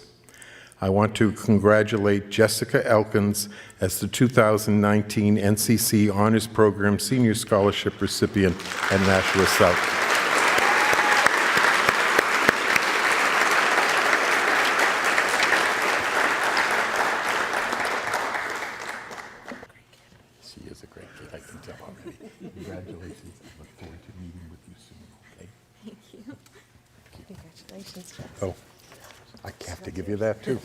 I want to congratulate Jessica Elkins as the 2019 NCC Honors Program Senior Scholarship recipient at Nashua South. She is a great kid, I can tell already. Congratulations. I look forward to meeting with you soon, okay? Thank you. Congratulations, Jess. Oh, I have to give you that too.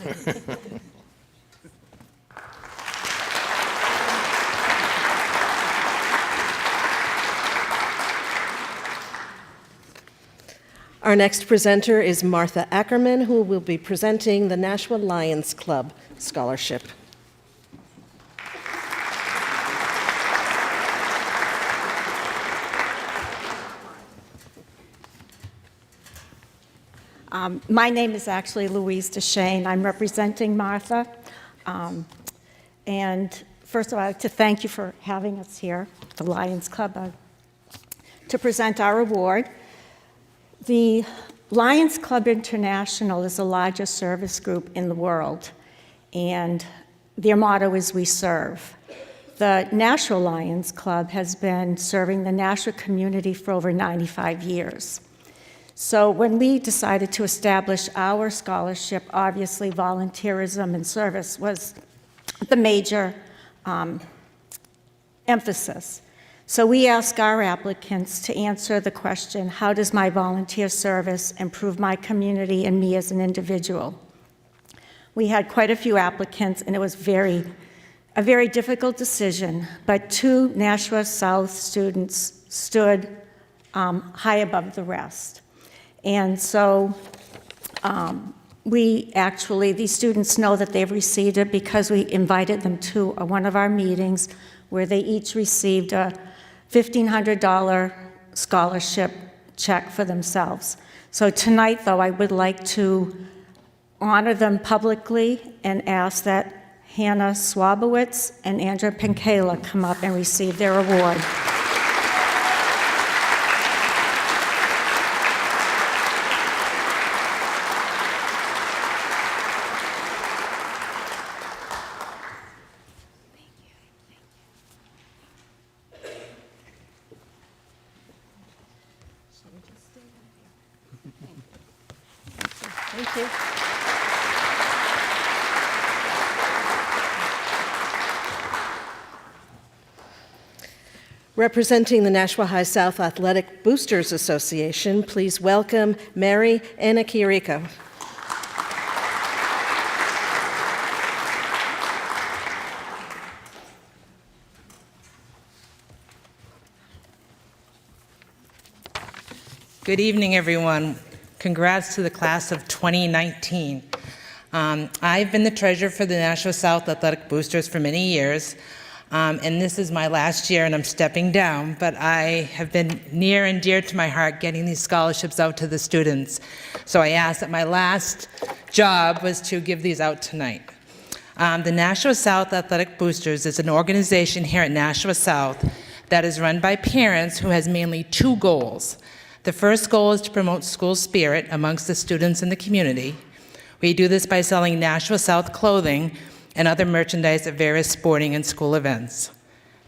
Our next presenter is Martha Ackerman, who will be presenting the Nashua Lions Club Scholarship. My name is actually Louise DeShane. I'm representing Martha. And first of all, I'd like to thank you for having us here, the Lions Club, to present our award. The Lions Club International is the largest service group in the world, and their motto is "We serve." The Nashua Lions Club has been serving the Nashua community for over 95 years. So when we decided to establish our scholarship, obviously volunteerism and service was the major emphasis. So we ask our applicants to answer the question, how does my volunteer service improve my community and me as an individual? We had quite a few applicants, and it was a very difficult decision, but 2 Nashua South students stood high above the rest. And so these students know that they've received it because we invited them to one of our meetings where they each received a $1,500 scholarship check for themselves. So tonight, though, I would like to honor them publicly and ask that Hannah Swabowitz and Andrea Pinkala come up and receive their award. Thank you. Representing the Nashua High South Athletic Boosters Association, please welcome Mary Anakiriko. Good evening, everyone. Congrats to the class of 2019. I've been the treasurer for the Nashua South Athletic Boosters for many years. And this is my last year, and I'm stepping down, but I have been near and dear to my heart getting these scholarships out to the students. So I asked that my last job was to give these out tonight. The Nashua South Athletic Boosters is an organization here at Nashua South that is run by parents who has mainly two goals. The first goal is to promote school spirit amongst the students in the community. We do this by selling Nashua South clothing and other merchandise at various sporting and school events.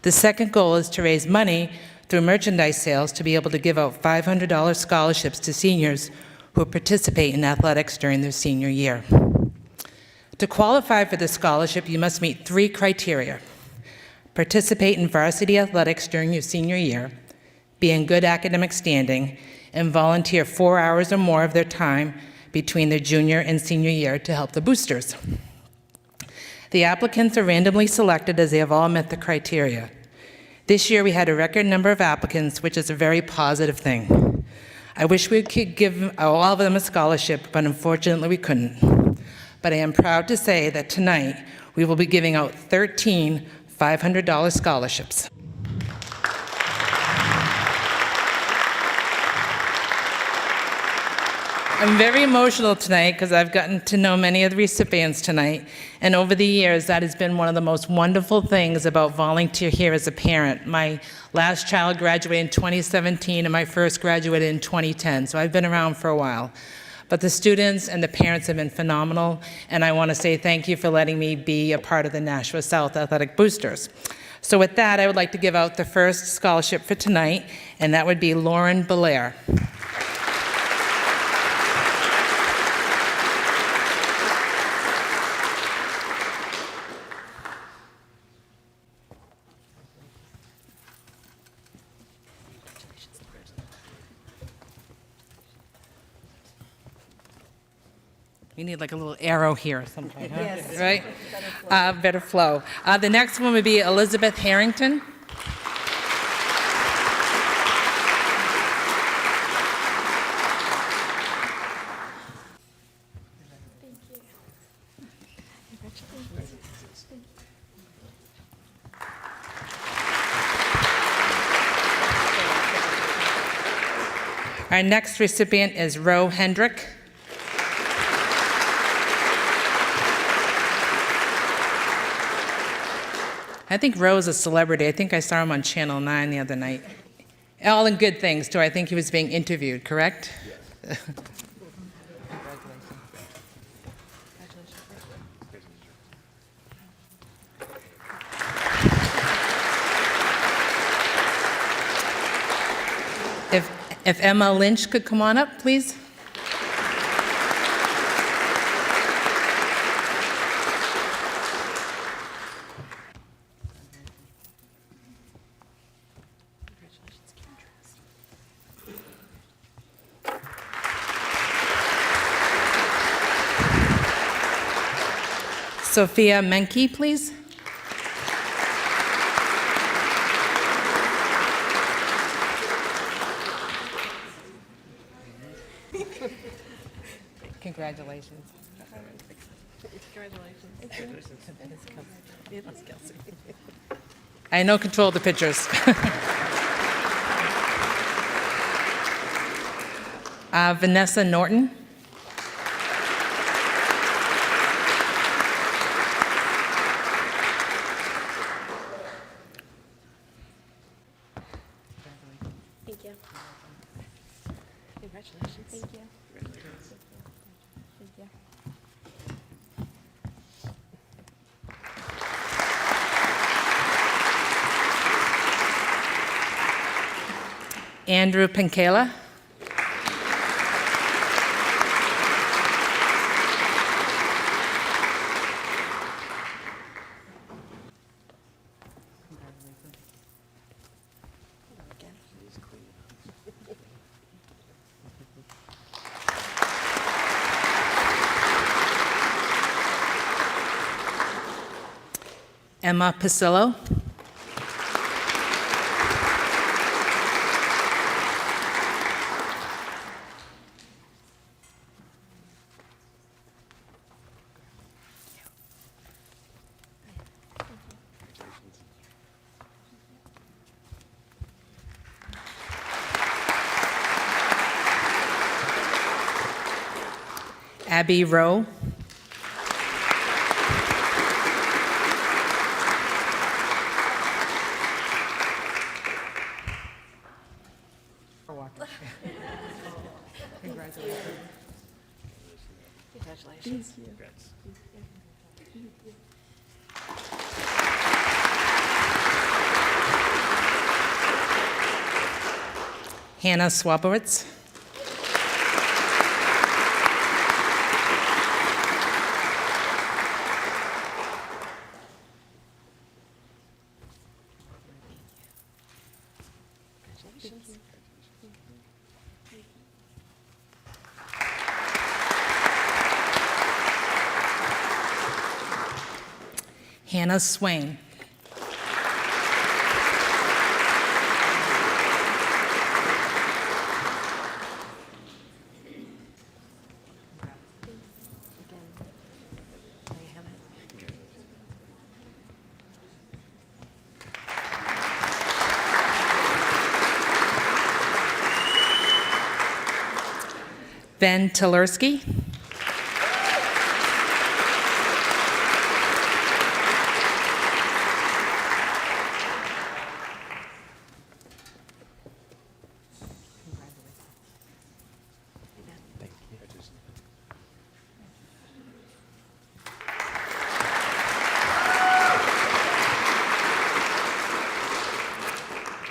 The second goal is to raise money through merchandise sales to be able to give out $500 scholarships to seniors who participate in athletics during their senior year. To qualify for the scholarship, you must meet 3 criteria: participate in varsity athletics during your senior year, be in good academic standing, and volunteer 4 hours or more of their time between their junior and senior year to help the boosters. The applicants are randomly selected as they have all met the criteria. This year we had a record number of applicants, which is a very positive thing. I wish we could give all of them a scholarship, but unfortunately we couldn't. But I am proud to say that tonight we will be giving out 13 $500 scholarships. I'm very emotional tonight because I've gotten to know many of the recipients tonight, and over the years that has been one of the most wonderful things about volunteer here as a parent. My last child graduated in 2017 and my first graduated in 2010, so I've been around for a while. But the students and the parents have been phenomenal, and I want to say thank you for letting me be a part of the Nashua South Athletic Boosters. So with that, I would like to give out the first scholarship for tonight, and that would be Lauren Belair. You need like a little arrow here or something, huh? Yes. Right? Better flow. The next one would be Elizabeth Harrington. Our next recipient is Ro Hendrick. I think Ro's a celebrity. I think I saw him on Channel 9 the other night. All in good things, too. I think he was being interviewed, correct? Yes. If Emma Lynch could come on up, please. Sophia Menke, please. Congratulations. I know control of the pictures. Vanessa Norton. Thank you. Congratulations. Thank you. Thank you. Andrew Pinkela. Emma Pasillo. Abby Rowe. Congratulations. Hannah Swabowitz. Hannah Swain. Ben Talerski.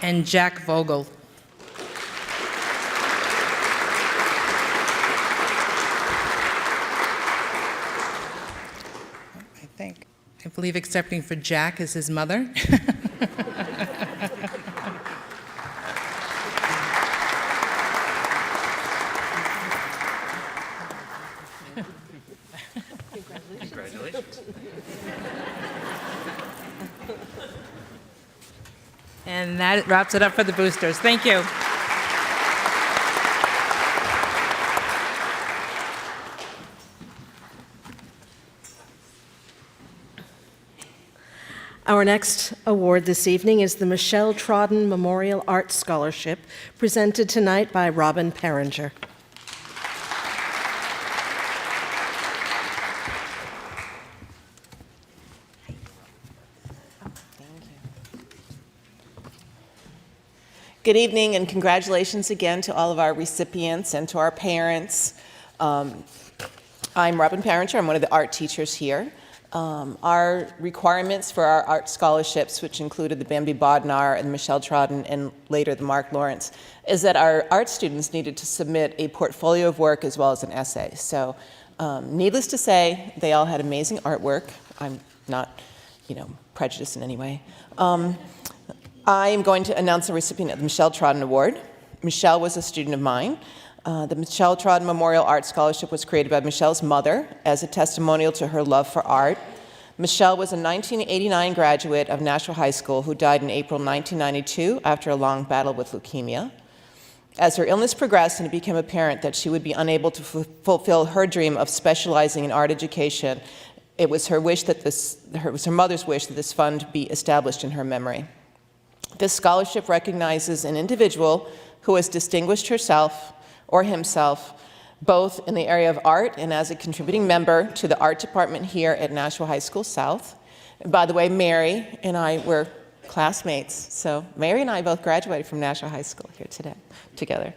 And Jack Vogel. I believe accepting for Jack is his mother. Congratulations. And that wraps it up for the boosters. Thank you. Our next award this evening is the Michelle Trodden Memorial Arts Scholarship, presented tonight by Robin Perringer. Good evening and congratulations again to all of our recipients and to our parents. I'm Robin Perringer. I'm one of the art teachers here. Our requirements for our art scholarships, which included the Bambie Bodnar and Michelle Trodden and later the Mark Lawrence, is that our art students needed to submit a portfolio of work as well as an essay. So needless to say, they all had amazing artwork. I'm not, prejudiced in any way. I am going to announce the recipient of the Michelle Trodden Award. Michelle was a student of mine. The Michelle Trodden Memorial Art Scholarship was created by Michelle's mother as a testimonial to her love for art. Michelle was a 1989 graduate of Nashua High School who died in April 1992 after a long battle with leukemia. As her illness progressed and it became apparent that she would be unable to fulfill her dream of specializing in art education, it was her wish that it was her mother's wish that this fund be established in her memory. This scholarship recognizes an individual who has distinguished herself or himself both in the area of art and as a contributing member to the art department here at Nashua High School South. And by the way, Mary and I were classmates, so Mary and I both graduated from Nashua High School here today together.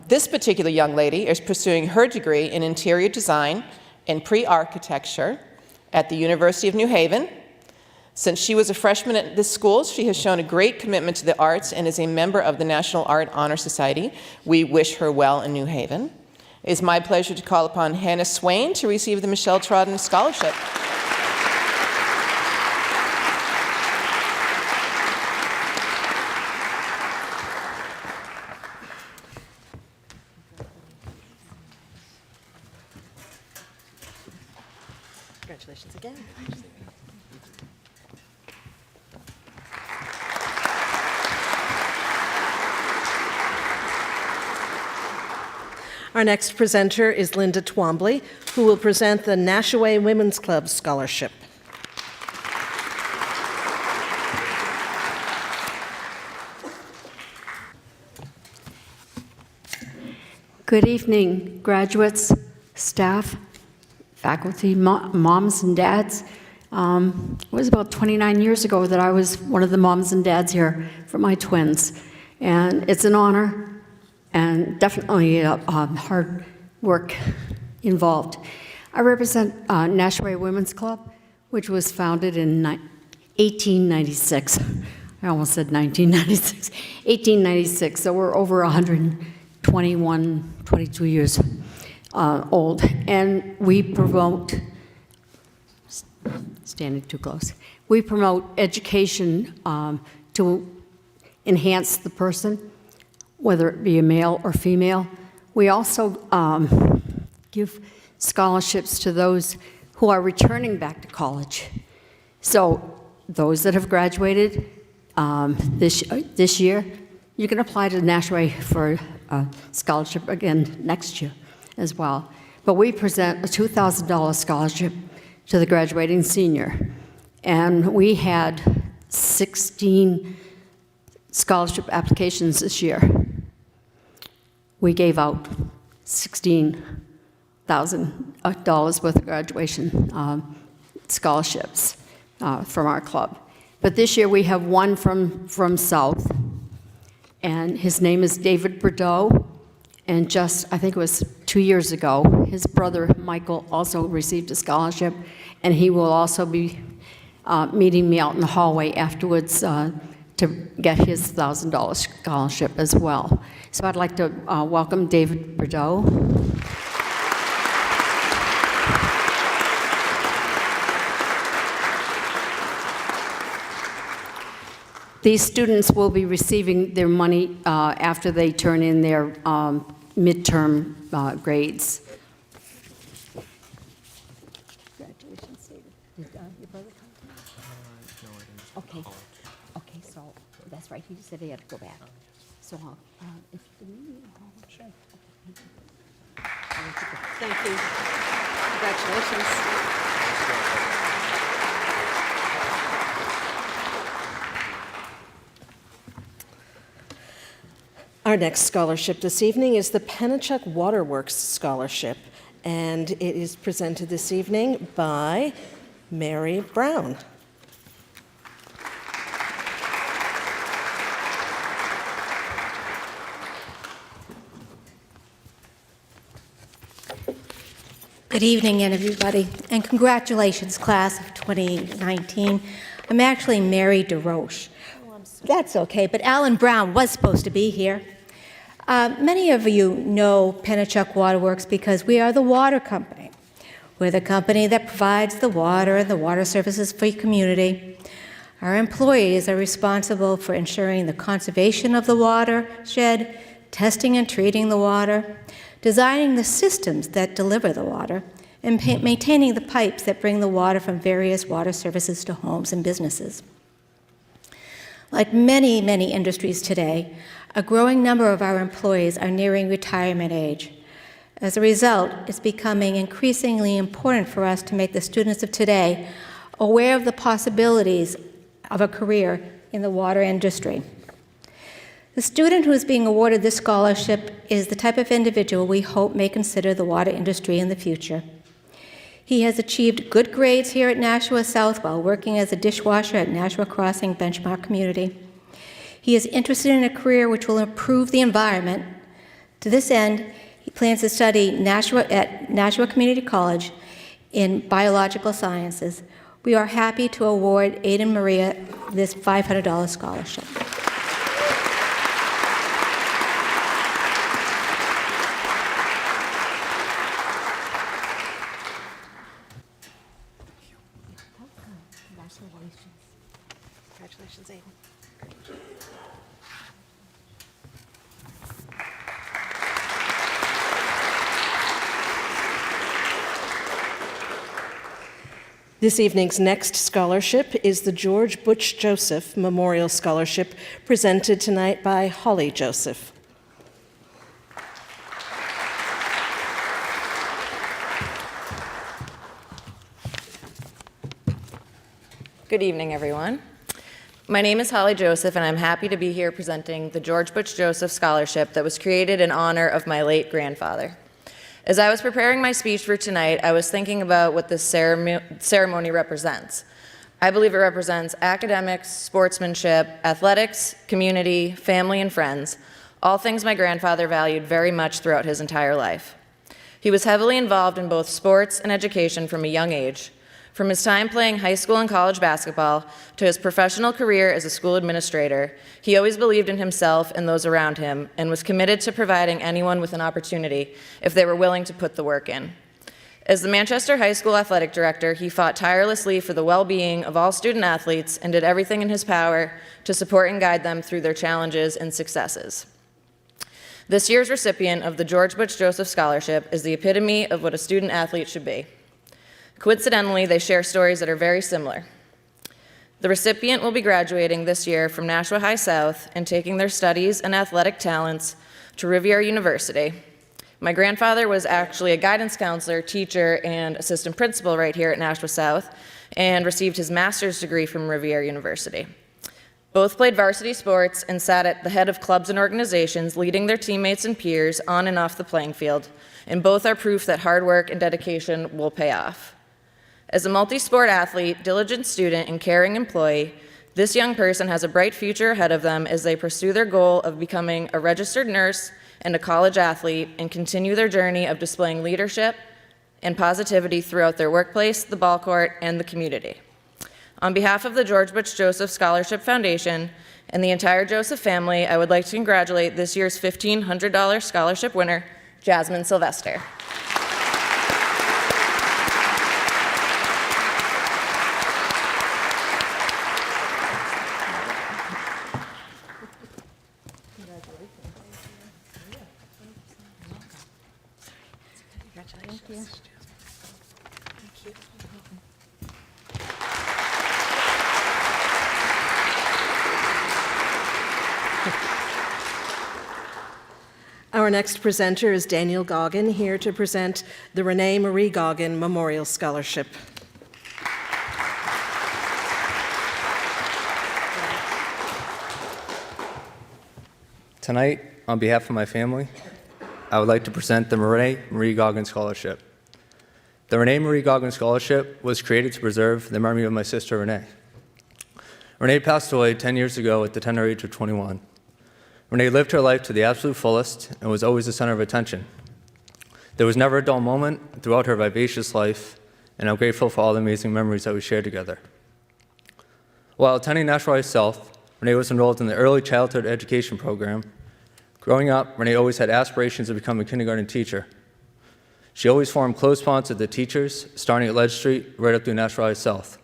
This particular young lady is pursuing her degree in interior design and pre-architecture at the University of New Haven. Since she was a freshman at this school, she has shown a great commitment to the arts and is a member of the National Art Honor Society. We wish her well in New Haven. It is my pleasure to call upon Hannah Swain to receive the Michelle Trodden Scholarship. Congratulations again. Our next presenter is Linda Twombly, who will present the Nashua Women's Club Scholarship. Good evening, graduates, staff, faculty, moms and dads. It was about 29 years ago that I was one of the moms and dads here for my twins. And it's an honor and definitely hard work involved. I represent Nashua Women's Club, which was founded in 1896. I almost said 1996. 1896, so we're over 121, 22 years old. And we promote, standing too close, we promote education to enhance the person, whether it be a male or female. We also give scholarships to those who are returning back to college. So those that have graduated this year, you can apply to Nashua for a scholarship again next year as well. But we present a $2,000 scholarship to the graduating senior. And we had 16 scholarship applications this year. We gave out $16,000 worth of graduation scholarships from our club. But this year we have one from South, and his name is David Bordeaux. And just, I think it was 2 years ago, his brother Michael also received a scholarship, and he will also be meeting me out in the hallway afterwards to get his $1,000 scholarship as well. So I'd like to welcome David Bordeaux. These students will be receiving their money after they turn in their midterm grades. Congratulations, David. Did your brother come? No, I didn't. Okay. Okay, so that's right. He said he had to go back. So if you can meet me in the hall, sure. Thank you. Congratulations. Our next scholarship this evening is the Pennachuck Waterworks Scholarship, and it is presented this evening by Mary Brown. Good evening, everybody, and congratulations, class of 2019. I'm actually Mary DeRoche. That's okay, but Alan Brown was supposed to be here. Many of you know Pennachuck Waterworks because we are the water company. We're the company that provides the water and the water services for your community. Our employees are responsible for ensuring the conservation of the watershed, testing and treating the water, designing the systems that deliver the water, and maintaining the pipes that bring the water from various water services to homes and businesses. Like many, many industries today, a growing number of our employees are nearing retirement age. As a result, it's becoming increasingly important for us to make the students of today aware of the possibilities of a career in the water industry. The student who is being awarded this scholarship is the type of individual we hope may consider the water industry in the future. He has achieved good grades here at Nashua South while working as a dishwasher at Nashua Crossing Benchmark Community. He is interested in a career which will improve the environment. To this end, he plans to study at Nashua Community College in biological sciences. We are happy to award Aiden Maria this $500 scholarship. Congratulations, Aiden. This evening's next scholarship is the George Butch Joseph Memorial Scholarship, presented tonight by Holly Joseph. Good evening, everyone. My name is Holly Joseph, and I'm happy to be here presenting the George Butch Joseph Scholarship that was created in honor of my late grandfather. As I was preparing my speech for tonight, I was thinking about what this ceremony represents. I believe it represents academics, sportsmanship, athletics, community, family, and friends, all things my grandfather valued very much throughout his entire life. He was heavily involved in both sports and education from a young age. From his time playing high school and college basketball to his professional career as a school administrator, he always believed in himself and those around him and was committed to providing anyone with an opportunity if they were willing to put the work in. As the Manchester High School athletic director, he fought tirelessly for the well-being of all student athletes and did everything in his power to support and guide them through their challenges and successes. This year's recipient of the George Butch Joseph Scholarship is the epitome of what a student athlete should be. Coincidentally, they share stories that are very similar. The recipient will be graduating this year from Nashua High South and taking their studies and athletic talents to Rivier University. My grandfather was actually a guidance counselor, teacher, and assistant principal right here at Nashua South and received his master's degree from Rivier University. Both played varsity sports and sat at the head of clubs and organizations, leading their teammates and peers on and off the playing field, and both are proof that hard work and dedication will pay off. As a multi-sport athlete, diligent student, and caring employee, this young person has a bright future ahead of them as they pursue their goal of becoming a registered nurse and a college athlete and continue their journey of displaying leadership and positivity throughout their workplace, the ball court, and the community. On behalf of the George Butch Joseph Scholarship Foundation and the entire Joseph family, I would like to congratulate this year's $1,500 scholarship winner, Jasmine Sylvester. Our next presenter is Daniel Goggin, here to present the Renee Marie Goggin Memorial Scholarship. Tonight, on behalf of my family, I would like to present the Renee Marie Goggin Scholarship. The Renee Marie Goggin Scholarship was created to preserve the memory of my sister, Renee. Renee passed away 10 years ago at the tender age of 21. Renee lived her life to the absolute fullest and was always the center of attention. There was never a dull moment throughout her vivacious life, and I'm grateful for all the amazing memories that we shared together. While attending Nashua High South, Renee was enrolled in the early childhood education program. Growing up, Renee always had aspirations to become a kindergarten teacher. She always formed close bonds with the teachers, starting at Ledge Street right up through Nashua High South.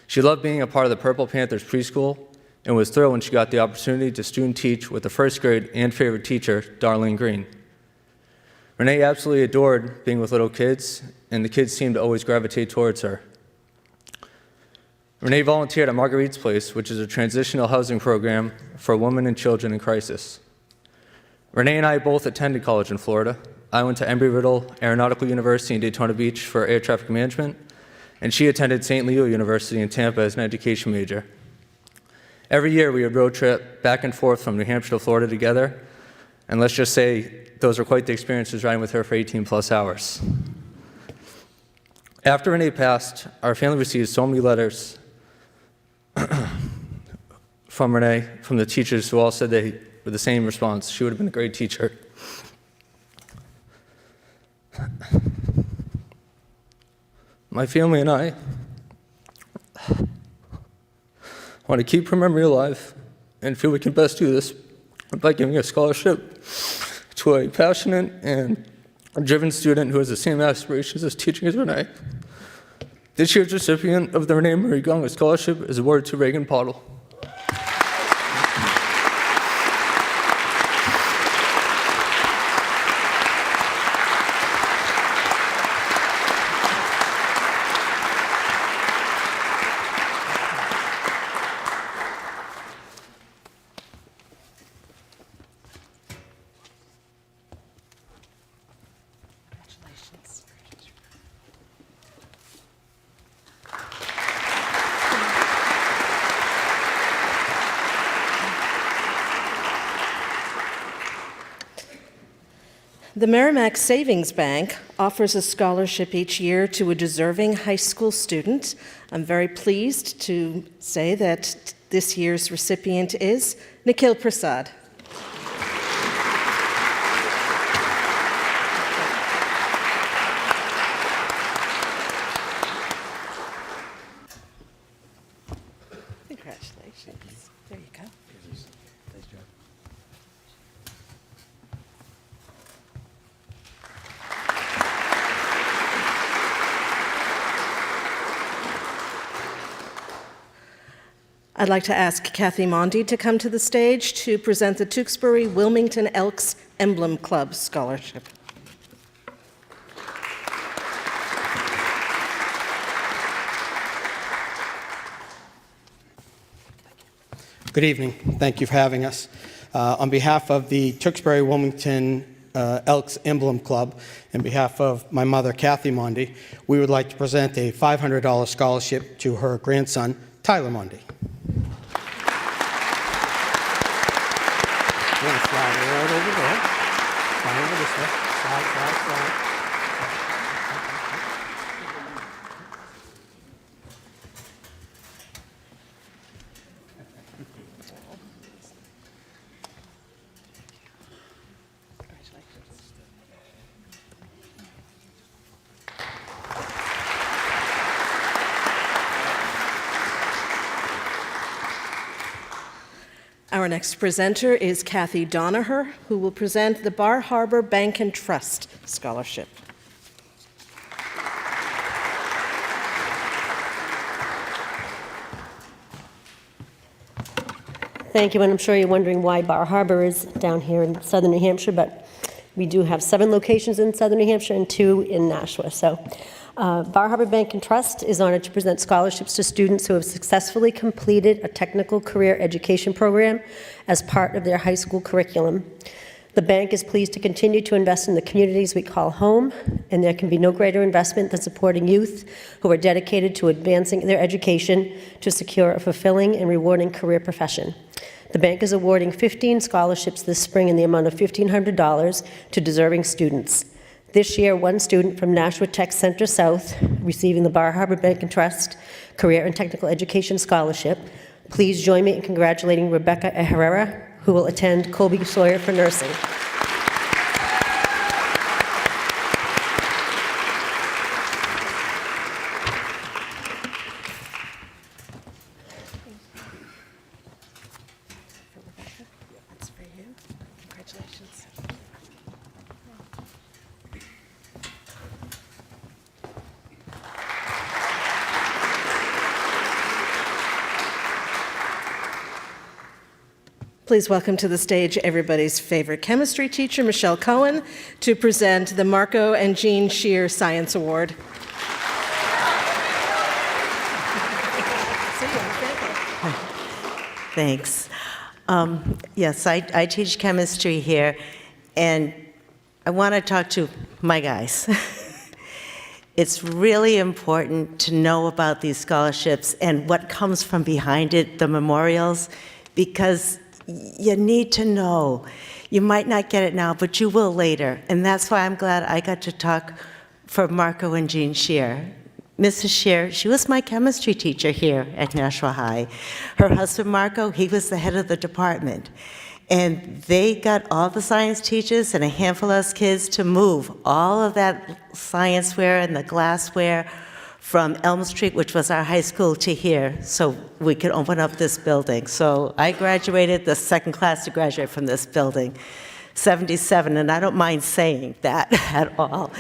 She loved being a part of the Purple Panthers preschool and was thrilled when she got the opportunity to student teach with the first grade and favorite teacher, Darlene Green. Renee absolutely adored being with little kids, and the kids seemed to always gravitate towards her. Renee volunteered at Marguerite's Place, which is a transitional housing program for women and children in crisis. Renee and I both attended college in Florida. I went to Embry-Riddle Aeronautical University in Daytona Beach for air traffic management, and she attended St. Leo University in Tampa as an education major. Every year we would road trip back and forth from New Hampshire to Florida together, and let's just say those were quite the experiences riding with her for 18 plus hours. After Renee passed, our family received so many letters from Renee, from the teachers who all said they were the same response: she would have been a great teacher. My family and I want to keep her memory alive and feel we can best do this by giving a scholarship to a passionate and driven student who has the same aspirations as teaching as Renee. This year's recipient of the Renee Marie Goggin Scholarship is awarded to Reagan Pottle. The Merrimack Savings Bank offers a scholarship each year to a deserving high school student. I'm very pleased to say that this year's recipient is Nikhil Prasad. Congratulations. There you go. Nice job. I'd like to ask Kathy Mondi to come to the stage to present the Tewksbury-Wilmington Elks Emblem Club Scholarship. Good evening. Thank you for having us. On behalf of the Tewksbury-Wilmington Elks Emblem Club, and behalf of my mother, Kathy Mondi, we would like to present a $500 scholarship to her grandson, Tyler Mondi. You're going to slide right over there. Slide over this way. Slide, slide, slide. Our next presenter is Kathy Donaher, who will present the Bar Harbor Bank and Trust Scholarship. Thank you, and I'm sure you're wondering why Bar Harbor is down here in southern New Hampshire, but we do have 7 locations in southern New Hampshire and 2 in Nashua. So Bar Harbor Bank and Trust is honored to present scholarships to students who have successfully completed a technical career education program as part of their high school curriculum. The bank is pleased to continue to invest in the communities we call home, and there can be no greater investment than supporting youth who are dedicated to advancing their education to secure a fulfilling and rewarding career profession. The bank is awarding 15 scholarships this spring in the amount of $1,500 to deserving students. This year, 1 student from Nashua Tech Center South receiving the Bar Harbor Bank and Trust Career and Technical Education Scholarship. Please join me in congratulating Rebecca Herrera, who will attend Colby Sawyer for nursing. That's for you. Congratulations. Please welcome to the stage everybody's favorite chemistry teacher, Michelle Cohen, to present the Marco and Jean Shear Science Award. Thanks. Yes, I teach chemistry here, and I want to talk to my guys. It's really important to know about these scholarships and what comes from behind it, the memorials, because you need to know. You might not get it now, but you will later. And that's why I'm glad I got to talk for Marco and Jean Shear. Mrs. Shear, she was my chemistry teacher here at Nashua High. Her husband, Marco, he was the head of the department. And they got all the science teachers and a handful of us kids to move all of that scienceware and the glassware from Elm Street, which was our high school, to here, so we could open up this building. So I graduated, the second class to graduate from this building, 77, and I don't mind saying that at all.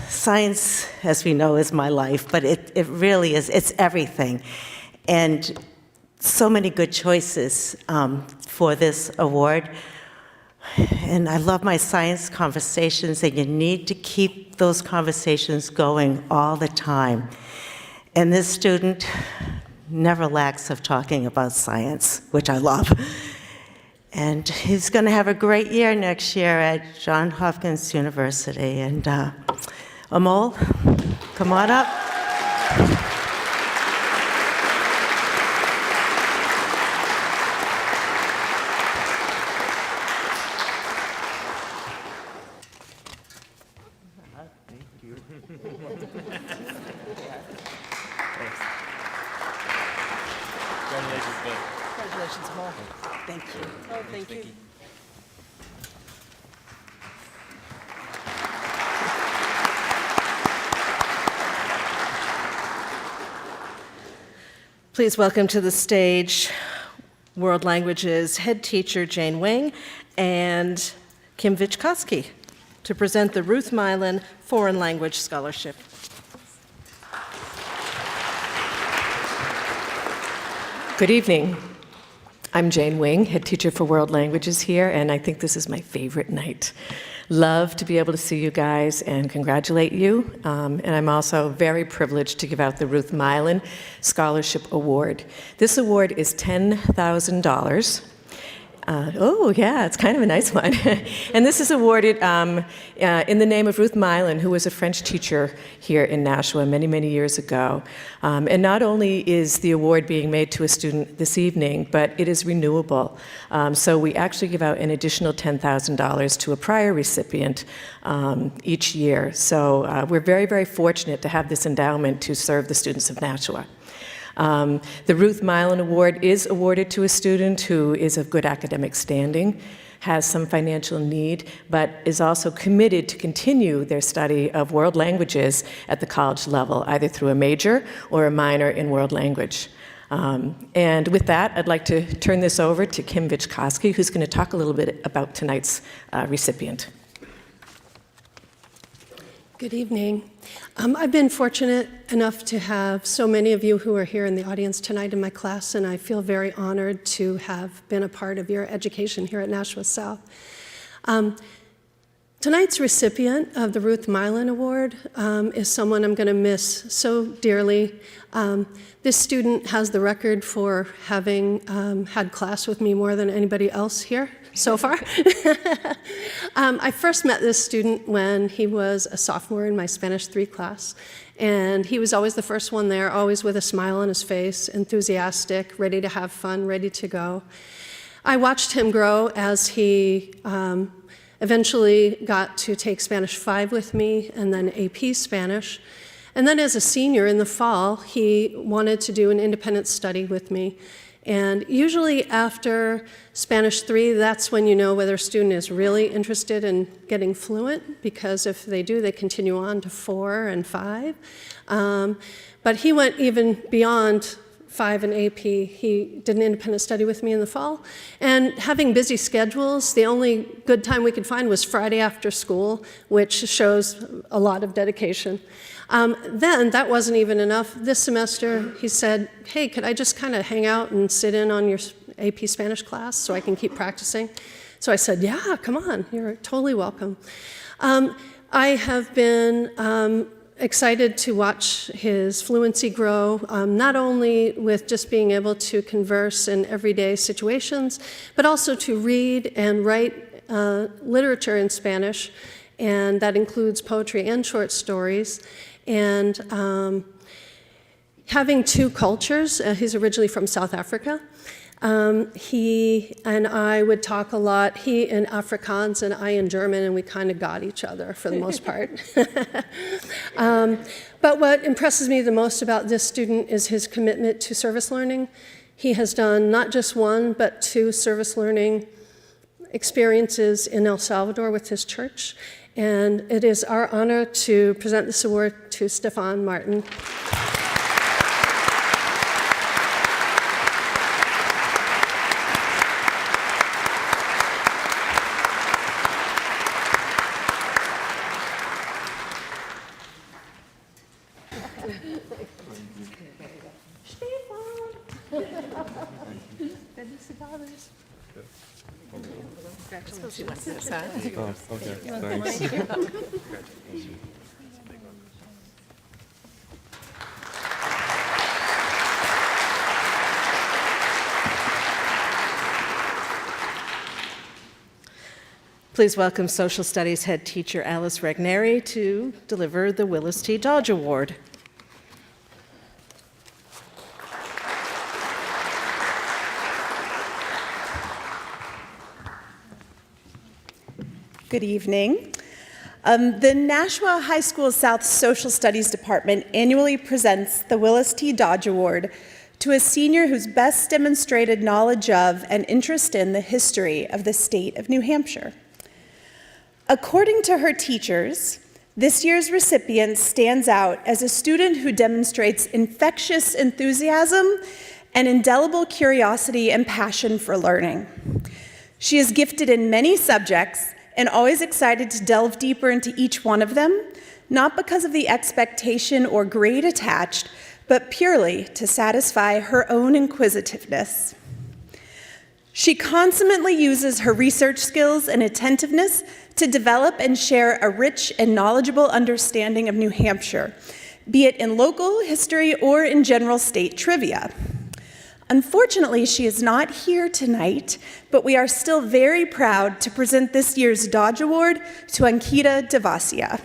Science, as we know, is my life, but it really is, it's everything. And so many good choices for this award. And I love my science conversations, and you need to keep those conversations going all the time. And this student never lacks of talking about science, which I love. And he's going to have a great year next year at Johns Hopkins University. And Amol, come on up. Congratulations, Bill. Congratulations, Paul. Thank you. Oh, thank you. Please welcome to the stage World Languages head teacher Jane Wing and Kim Vichkowski to present the Ruth Milan Foreign Language Scholarship. Good evening. I'm Jane Wing, head teacher for World Languages here, and I think this is my favorite night. Love to be able to see you guys and congratulate you. And I'm also very privileged to give out the Ruth Milan Scholarship Award. This award is $10,000. Oh, yeah, it's kind of a nice one. And this is awarded in the name of Ruth Milan, who was a French teacher here in Nashua many, many years ago. And not only is the award being made to a student this evening, but it is renewable. So we actually give out an additional $10,000 to a prior recipient each year. So we're very, very fortunate to have this endowment to serve the students of Nashua. The Ruth Milan Award is awarded to a student who is of good academic standing, has some financial need, but is also committed to continue their study of world languages at the college level, either through a major or a minor in world language. And with that, I'd like to turn this over to Kim Vichkowski, who's going to talk a little bit about tonight's recipient. Good evening. I've been fortunate enough to have so many of you who are here in the audience tonight in my class, and I feel very honored to have been a part of your education here at Nashua South. Tonight's recipient of the Ruth Milan Award is someone I'm going to miss so dearly. This student has the record for having had class with me more than anybody else here so far. I first met this student when he was a sophomore in my Spanish 3 class, and he was always the first one there, always with a smile on his face, enthusiastic, ready to have fun, ready to go. I watched him grow as he eventually got to take Spanish 5 with me, and then AP Spanish. And then as a senior in the fall, he wanted to do an independent study with me. And usually after Spanish 3, that's when you know whether a student is really interested in getting fluent, because if they do, they continue on to 4 and 5. But he went even beyond 5 and AP. He did an independent study with me in the fall. And having busy schedules, the only good time we could find was Friday after school, which shows a lot of dedication. Then that wasn't even enough. This semester, he said, hey, could I just kind of hang out and sit in on your AP Spanish class so I can keep practicing? So I said, yeah, come on, you're totally welcome. I have been excited to watch his fluency grow, not only with just being able to converse in everyday situations, but also to read and write literature in Spanish, and that includes poetry and short stories. And having 2 cultures, he's originally from South Africa. He and I would talk a lot, he in Afrikaans and I in German, and we kind of got each other for the most part. But what impresses me the most about this student is his commitment to service learning. He has done not just 1, but 2 service learning experiences in El Salvador with his church. And it is our honor to present this award to Stefan Martin. Please welcome Social Studies head teacher Alice Regneri to deliver the Willis T. Dodge Award. Good evening. The Nashua High School South Social Studies Department annually presents the Willis T. Dodge Award to a senior who's best demonstrated knowledge of and interest in the history of the state of New Hampshire. According to her teachers, this year's recipient stands out as a student who demonstrates infectious enthusiasm and indelible curiosity and passion for learning. She is gifted in many subjects and always excited to delve deeper into each one of them, not because of the expectation or grade attached, but purely to satisfy her own inquisitiveness. She consummately uses her research skills and attentiveness to develop and share a rich and knowledgeable understanding of New Hampshire, be it in local history or in general state trivia. Unfortunately, she is not here tonight, but we are still very proud to present this year's Dodge Award to Ankita Devasia.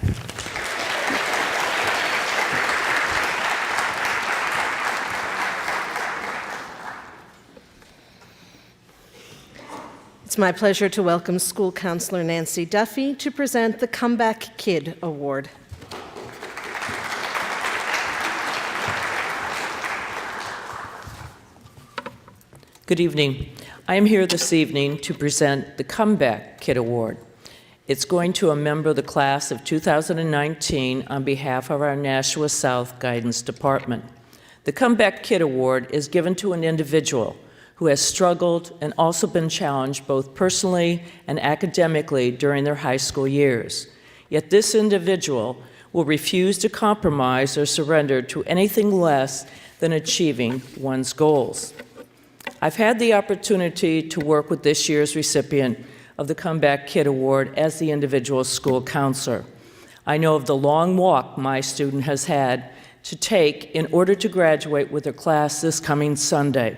It's my pleasure to welcome School Counselor Nancy Duffy to present the Comeback Kid Award. Good evening. I am here this evening to present the Comeback Kid Award. It's going to a member of the class of 2019 on behalf of our Nashua South Guidance Department. The Comeback Kid Award is given to an individual who has struggled and also been challenged both personally and academically during their high school years. Yet this individual will refuse to compromise or surrender to anything less than achieving one's goals. I've had the opportunity to work with this year's recipient of the Comeback Kid Award as the individual school counselor. I know of the long walk my student has had to take in order to graduate with her class this coming Sunday.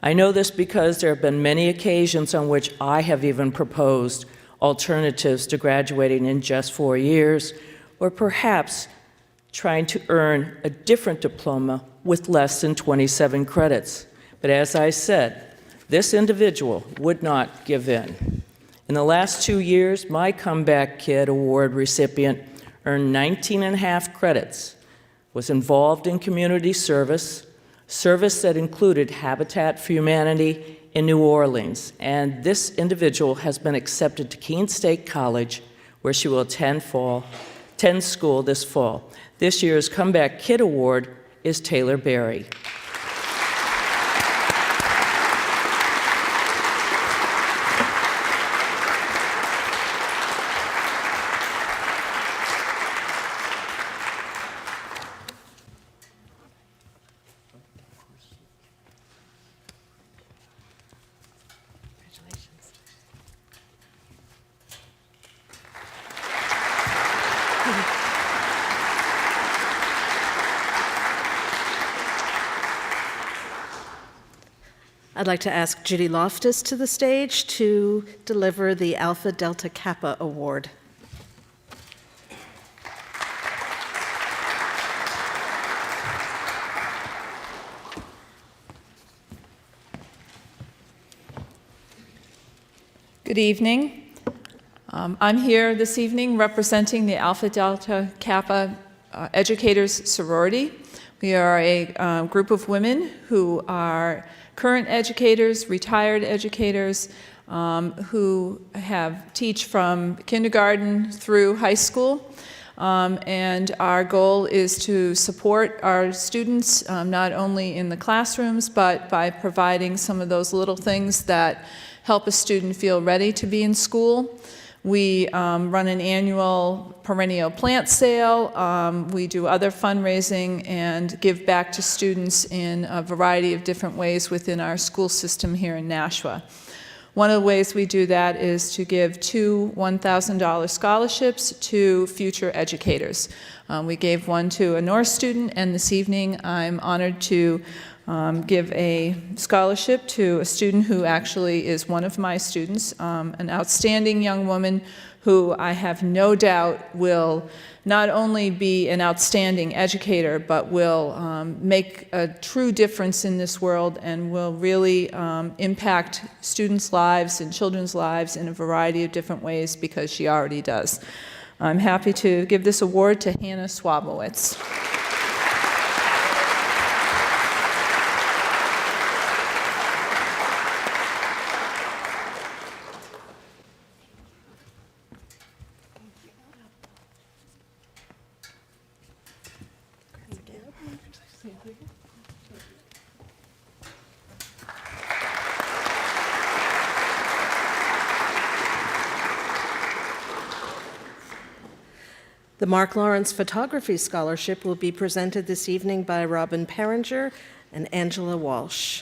I know this because there have been many occasions on which I have even proposed alternatives to graduating in just 4 years, or perhaps trying to earn a different diploma with less than 27 credits. But as I said, this individual would not give in. In the last 2 years, my Comeback Kid Award recipient earned 19.5 credits, was involved in community service that included Habitat for Humanity in New Orleans, and this individual has been accepted to Keene State College, where she will attend school this fall. This year's Comeback Kid Award is Taylor Berry. I'd like to ask Judy Loftus to the stage to deliver the Alpha Delta Kappa Award. Good evening. I'm here this evening representing the Alpha Delta Kappa Educators sorority. We are a group of women who are current educators, retired educators, who teach from kindergarten through high school. And our goal is to support our students not only in the classrooms, but by providing some of those little things that help a student feel ready to be in school. We run an annual perennial plant sale. We do other fundraising and give back to students in a variety of different ways within our school system here in Nashua. One of the ways we do that is to give 2 $1,000 scholarships to future educators. We gave one to a North student, and this evening I'm honored to give a scholarship to a student who actually is one of my students, an outstanding young woman who I have no doubt will not only be an outstanding educator, but will make a true difference in this world and will really impact students' lives and children's lives in a variety of different ways, because she already does. I'm happy to give this award to Hannah Swabowitz. The Mark Lawrence Photography Scholarship will be presented this evening by Robin Peringer and Angela Walsh.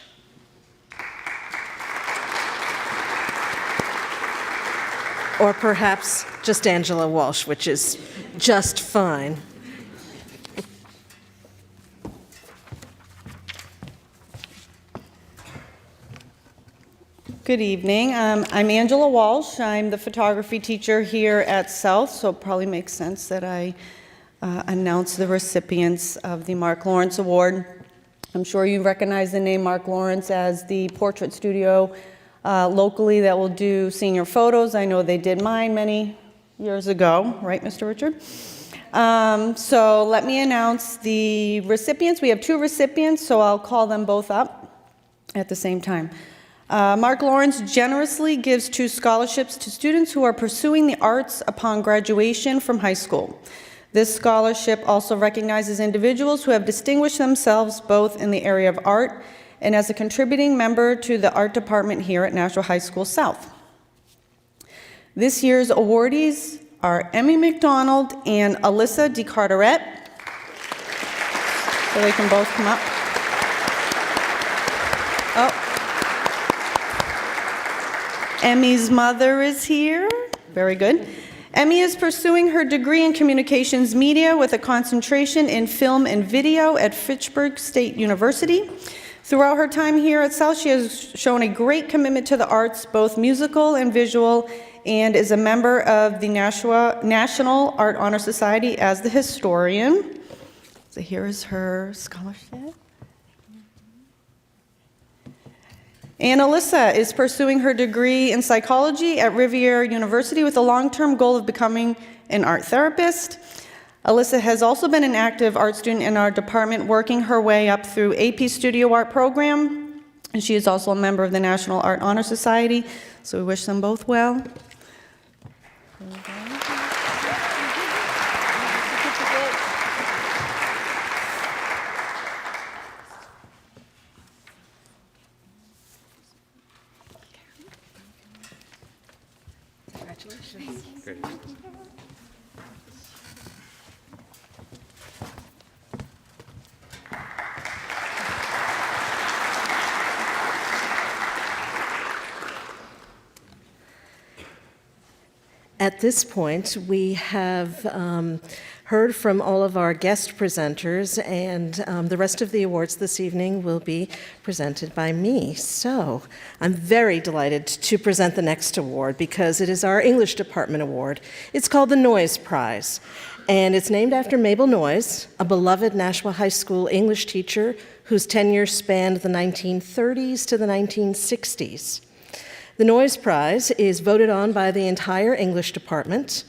Or perhaps just Angela Walsh, which is just fine. Good evening. I'm Angela Walsh. I'm the photography teacher here at South, so it probably makes sense that I announce the recipients of the Mark Lawrence Award. I'm sure you recognize the name Mark Lawrence as the portrait studio locally that will do senior photos. I know they did mine many years ago, right, Mr. Richard? So let me announce the recipients. We have 2 recipients, so I'll call them both up at the same time. Mark Lawrence generously gives 2 scholarships to students who are pursuing the arts upon graduation from high school. This scholarship also recognizes individuals who have distinguished themselves both in the area of art and as a contributing member to the art department here at Nashua High School South. This year's awardees are Emmy McDonald and Alyssa DeCarteret. So they can both come up. Oh. Emmy's mother is here. Very good. Emmy is pursuing her degree in communications media with a concentration in film and video at Fitchburg State University. Throughout her time here at South, she has shown a great commitment to the arts, both musical and visual, and is a member of the Nashua National Art Honor Society as the historian. So here is her scholarship. And Alyssa is pursuing her degree in psychology at Riviera University with a long-term goal of becoming an art therapist. Alyssa has also been an active art student in our department, working her way up through AP Studio Art program. And she is also a member of the National Art Honor Society. So we wish them both well. Great. At this point, we have heard from all of our guest presenters, and the rest of the awards this evening will be presented by me. So I'm very delighted to present the next award because it is our English Department Award. It's called the Noyes Prize, and it's named after Mabel Noyes, a beloved Nashua High School English teacher whose tenure spanned the 1930s to the 1960s. The Noyes Prize is voted on by the entire English department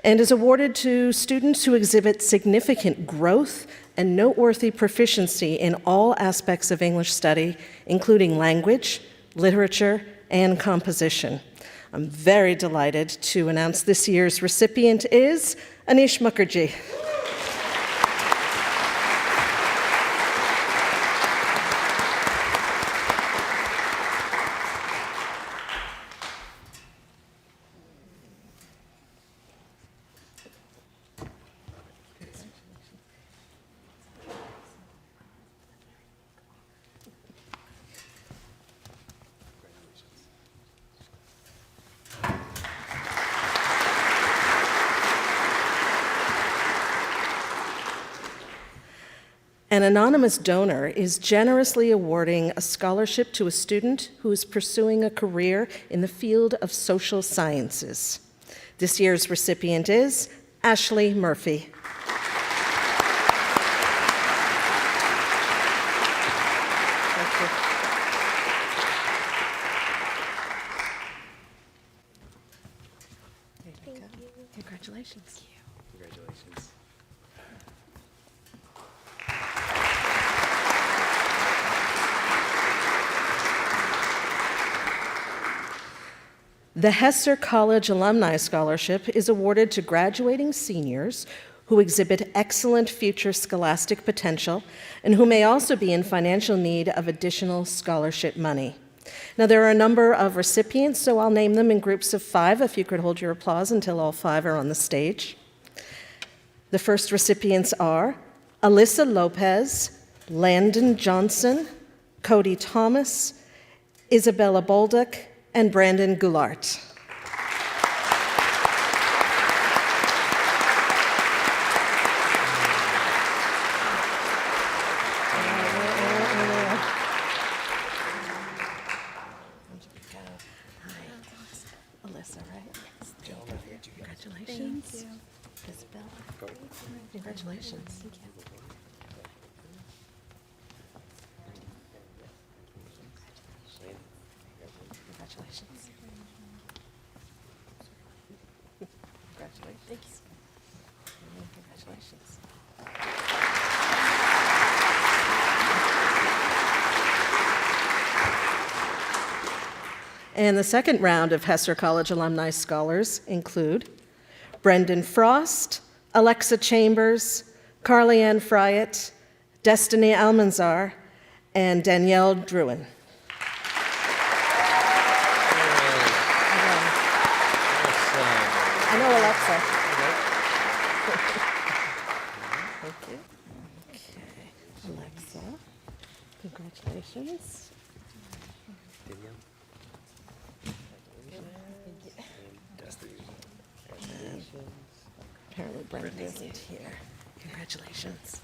and is awarded to students who exhibit significant growth and noteworthy proficiency in all aspects of English study, including language, literature, and composition. I'm very delighted to announce this year's recipient is Anish Mukherjee. An anonymous donor is generously awarding a scholarship to a student who is pursuing a career in the field of social sciences. This year's recipient is Ashley Murphy. Thank you. Congratulations. Congratulations. The Hester College Alumni Scholarship is awarded to graduating seniors who exhibit excellent future scholastic potential and who may also be in financial need of additional scholarship money. Now, there are a number of recipients, so I'll name them in groups of 5, if you could hold your applause until all 5 are on the stage. The first recipients are Alyssa Lopez, Landon Johnson, Cody Thomas, Isabella Bolduc, and Brandon Goulart. Alyssa, right? Congratulations. Thank you. Isabella. Congratulations. Thank you. Congratulations. Congratulations. Congratulations. And the second round of Hesser College Alumni Scholars include Brendan Frost, Alexa Chambers, Carly-Ann Fryatt, Destiny Almanzar, and Danielle Druin. I know Alexa. Thank you. Okay, Alexa, congratulations. Apparently Brendan isn't here. Congratulations.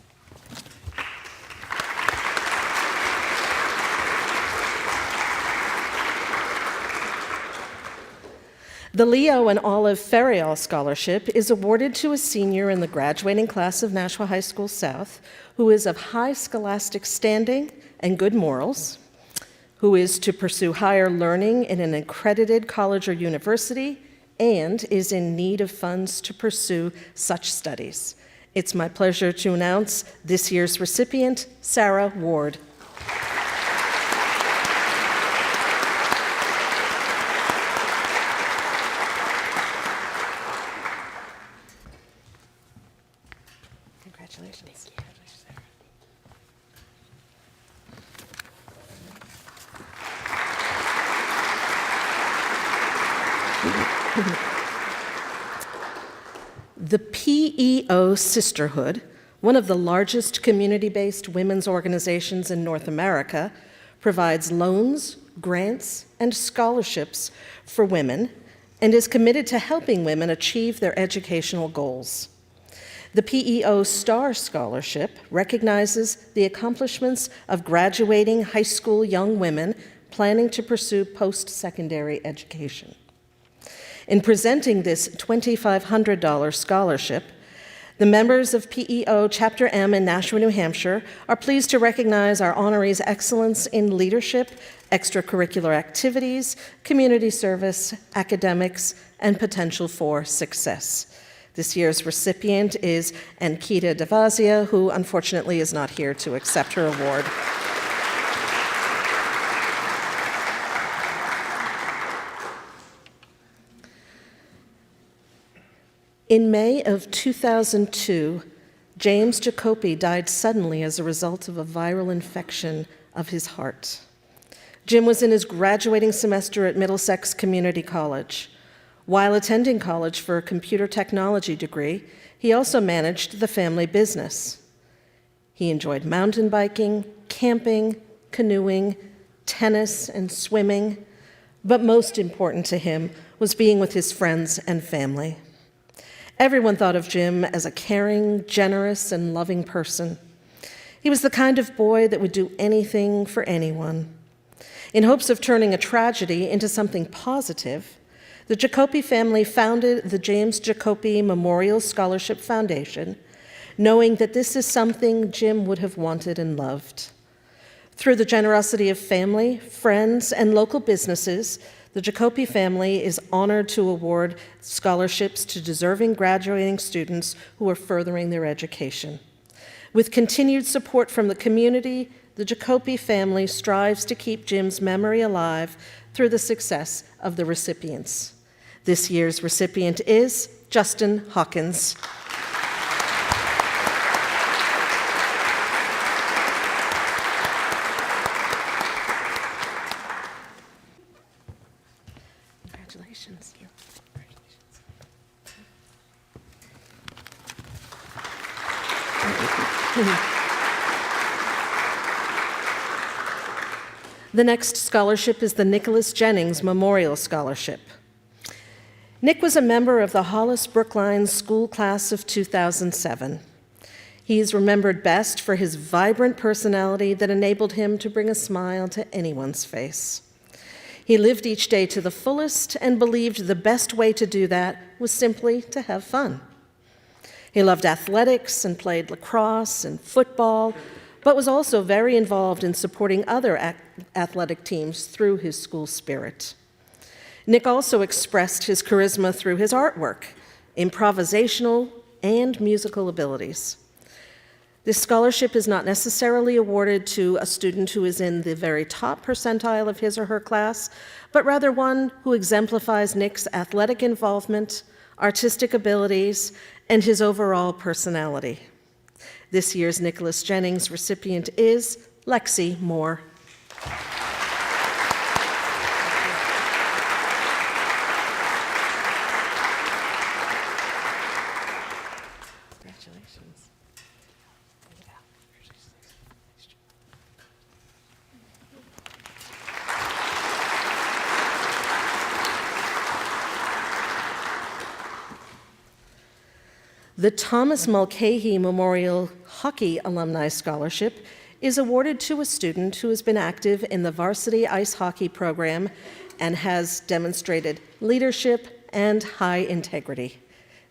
The Leo and Olive Ferriol Scholarship is awarded to a senior in the graduating class of Nashua High School South who is of high scholastic standing and good morals, who is to pursue higher learning in an accredited college or university, and is in need of funds to pursue such studies. It's my pleasure to announce this year's recipient, Sarah Ward. Congratulations. Thank you. The PEO Sisterhood, one of the largest community-based women's organizations in North America, provides loans, grants, and scholarships for women and is committed to helping women achieve their educational goals. The PEO Star Scholarship recognizes the accomplishments of graduating high school young women planning to pursue post-secondary education. In presenting this $2,500 scholarship, the members of PEO Chapter M in Nashua, New Hampshire are pleased to recognize our honorees' excellence in leadership, extracurricular activities, community service, academics, and potential for success. This year's recipient is Ankita Devazia, who unfortunately is not here to accept her award. In May of 2002, James Jacoby died suddenly as a result of a viral infection of his heart. Jim was in his graduating semester at Middlesex Community College. While attending college for a computer technology degree, he also managed the family business. He enjoyed mountain biking, camping, canoeing, tennis, and swimming, but most important to him was being with his friends and family. Everyone thought of Jim as a caring, generous, and loving person. He was the kind of boy that would do anything for anyone. In hopes of turning a tragedy into something positive, the Jacoby family founded the James Jacoby Memorial Scholarship Foundation, knowing that this is something Jim would have wanted and loved. Through the generosity of family, friends, and local businesses, the Jacoby family is honored to award scholarships to deserving graduating students who are furthering their education. With continued support from the community, the Jacoby family strives to keep Jim's memory alive through the success of the recipients. This year's recipient is Justin Hawkins. Congratulations. The next scholarship is the Nicholas Jennings Memorial Scholarship. Nick was a member of the Hollis Brookline School Class of 2007. He is remembered best for his vibrant personality that enabled him to bring a smile to anyone's face. He lived each day to the fullest and believed the best way to do that was simply to have fun. He loved athletics and played lacrosse and football, but was also very involved in supporting other athletic teams through his school spirit. Nick also expressed his charisma through his artwork, improvisational, and musical abilities. This scholarship is not necessarily awarded to a student who is in the very top percentile of his or her class, but rather one who exemplifies Nick's athletic involvement, artistic abilities, and his overall personality. This year's Nicholas Jennings recipient is Lexi Moore. Congratulations. The Thomas Mulcahy Memorial Hockey Alumni Scholarship is awarded to a student who has been active in the varsity ice hockey program and has demonstrated leadership and high integrity.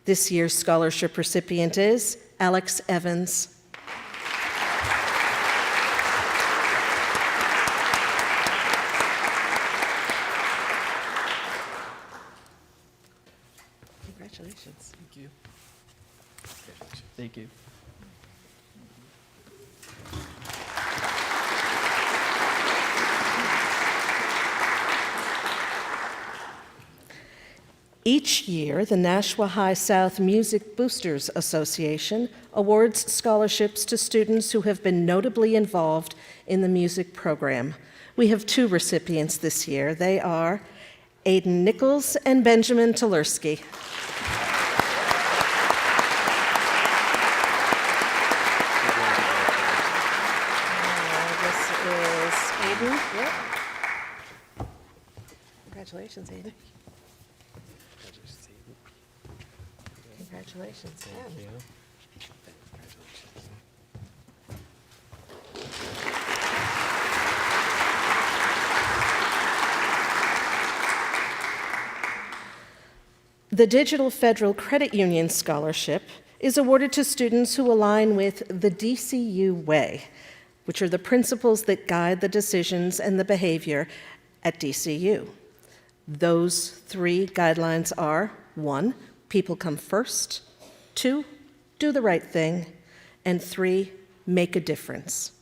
This year's scholarship recipient is Alex Evans. Congratulations. Thank you. Thank you. Each year, the Nashua High South Music Boosters Association awards scholarships to students who have been notably involved in the music program. We have two recipients this year. They are Aiden Nichols and Benjamin Tolersky. Yep. Congratulations, Aiden. Congratulations, Aiden. The Digital Federal Credit Union Scholarship is awarded to students who align with the DCU Way, which are the principles that guide the decisions and the behavior at DCU. Those three guidelines are: 1, people come first; 2, do the right thing; and 3, make a difference.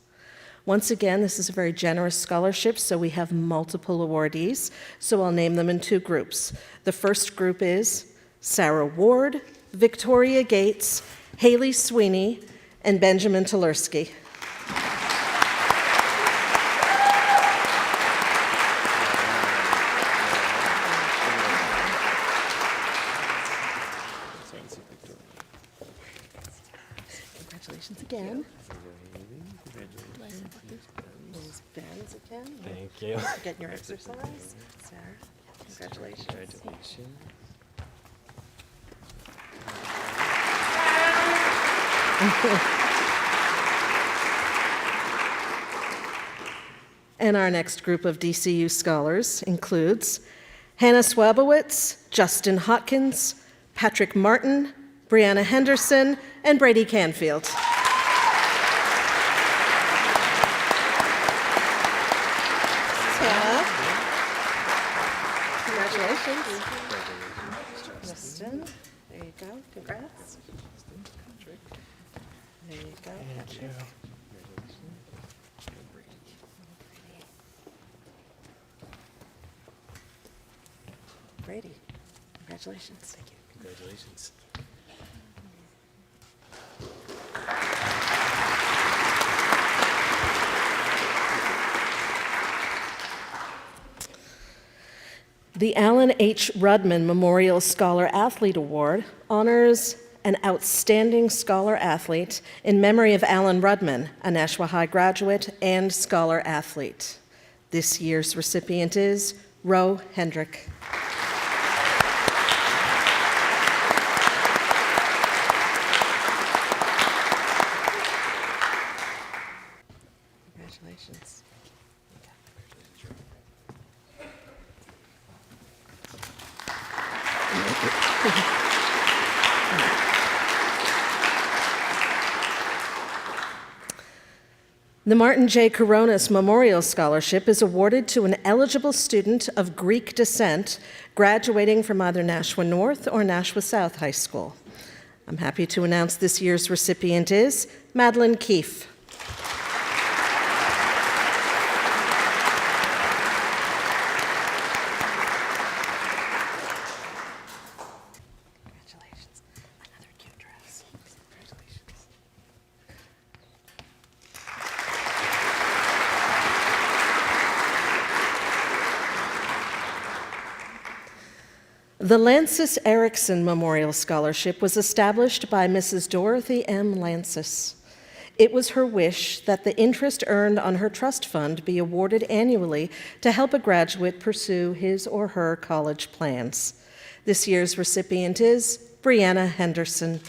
Once again, this is a very generous scholarship, so we have multiple awardees, so I'll name them in two groups. The first group is Sarah Ward, Victoria Gates, Haley Sweeney, and Benjamin Tolersky. Congratulations again. Those Ben's again. Thank you. Getting your exercise. Sarah, congratulations. Congratulations. And our next group of DCU scholars includes Hannah Swabowitz, Justin Hotkins, Patrick Martin, Brianna Henderson, and Brady Canfield. Hannah. Congratulations. Justin, there you go. Congrats. There you go. Thank you. Brady, congratulations. Thank you. Congratulations. The Alan H. Rudman Memorial Scholar Athlete Award honors an outstanding scholar athlete in memory of Alan Rudman, a Nashua High graduate and scholar athlete. This year's recipient is Ro Hendrick. Congratulations. The Martin J. Coronas Memorial Scholarship is awarded to an eligible student of Greek descent graduating from either Nashua North or Nashua South High School. I'm happy to announce this year's recipient is Madeline Keefe. Congratulations. Another cute dress. Congratulations. The Lancis Erickson Memorial Scholarship was established by Mrs. Dorothy M. Lancis. It was her wish that the interest earned on her trust fund be awarded annually to help a graduate pursue his or her college plans. This year's recipient is Brianna Henderson.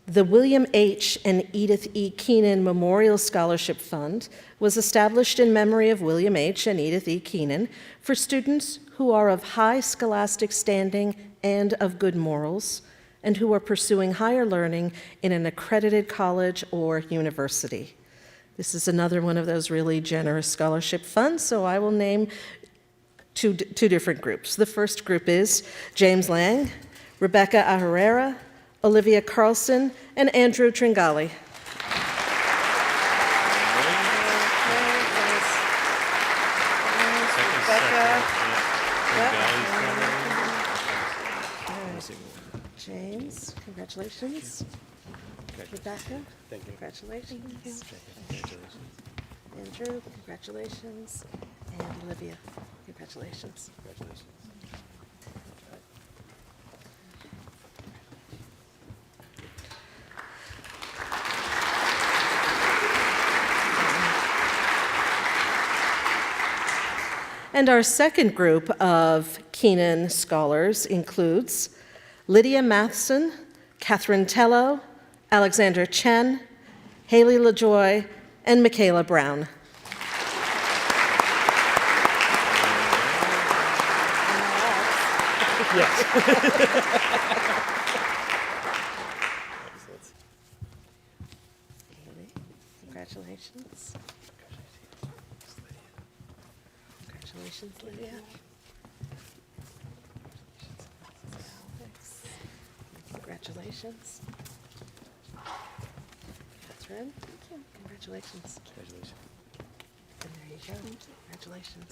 The William H. and Edith E. Keenan Memorial Scholarship Fund was established in memory of William H. and Edith E. Keenan for students who are of high scholastic standing and of good morals, and who are pursuing higher learning in an accredited college or university. This is another one of those really generous scholarship funds, so I will name two different groups. The first group is James Lang, Rebecca Aherrera, Olivia Carlson, and Andrew Tringali. James, congratulations. Rebecca, congratulations. Andrew, congratulations. And Olivia, congratulations. And our second group of Keenan scholars includes Lydia Matheson, Catherine Tello, Alexander Chen, Haley LaJoy, and Michaela Brown. Haley, congratulations. Congratulations, Lydia. Congratulations. Catherine. Congratulations. And there you go. Congratulations.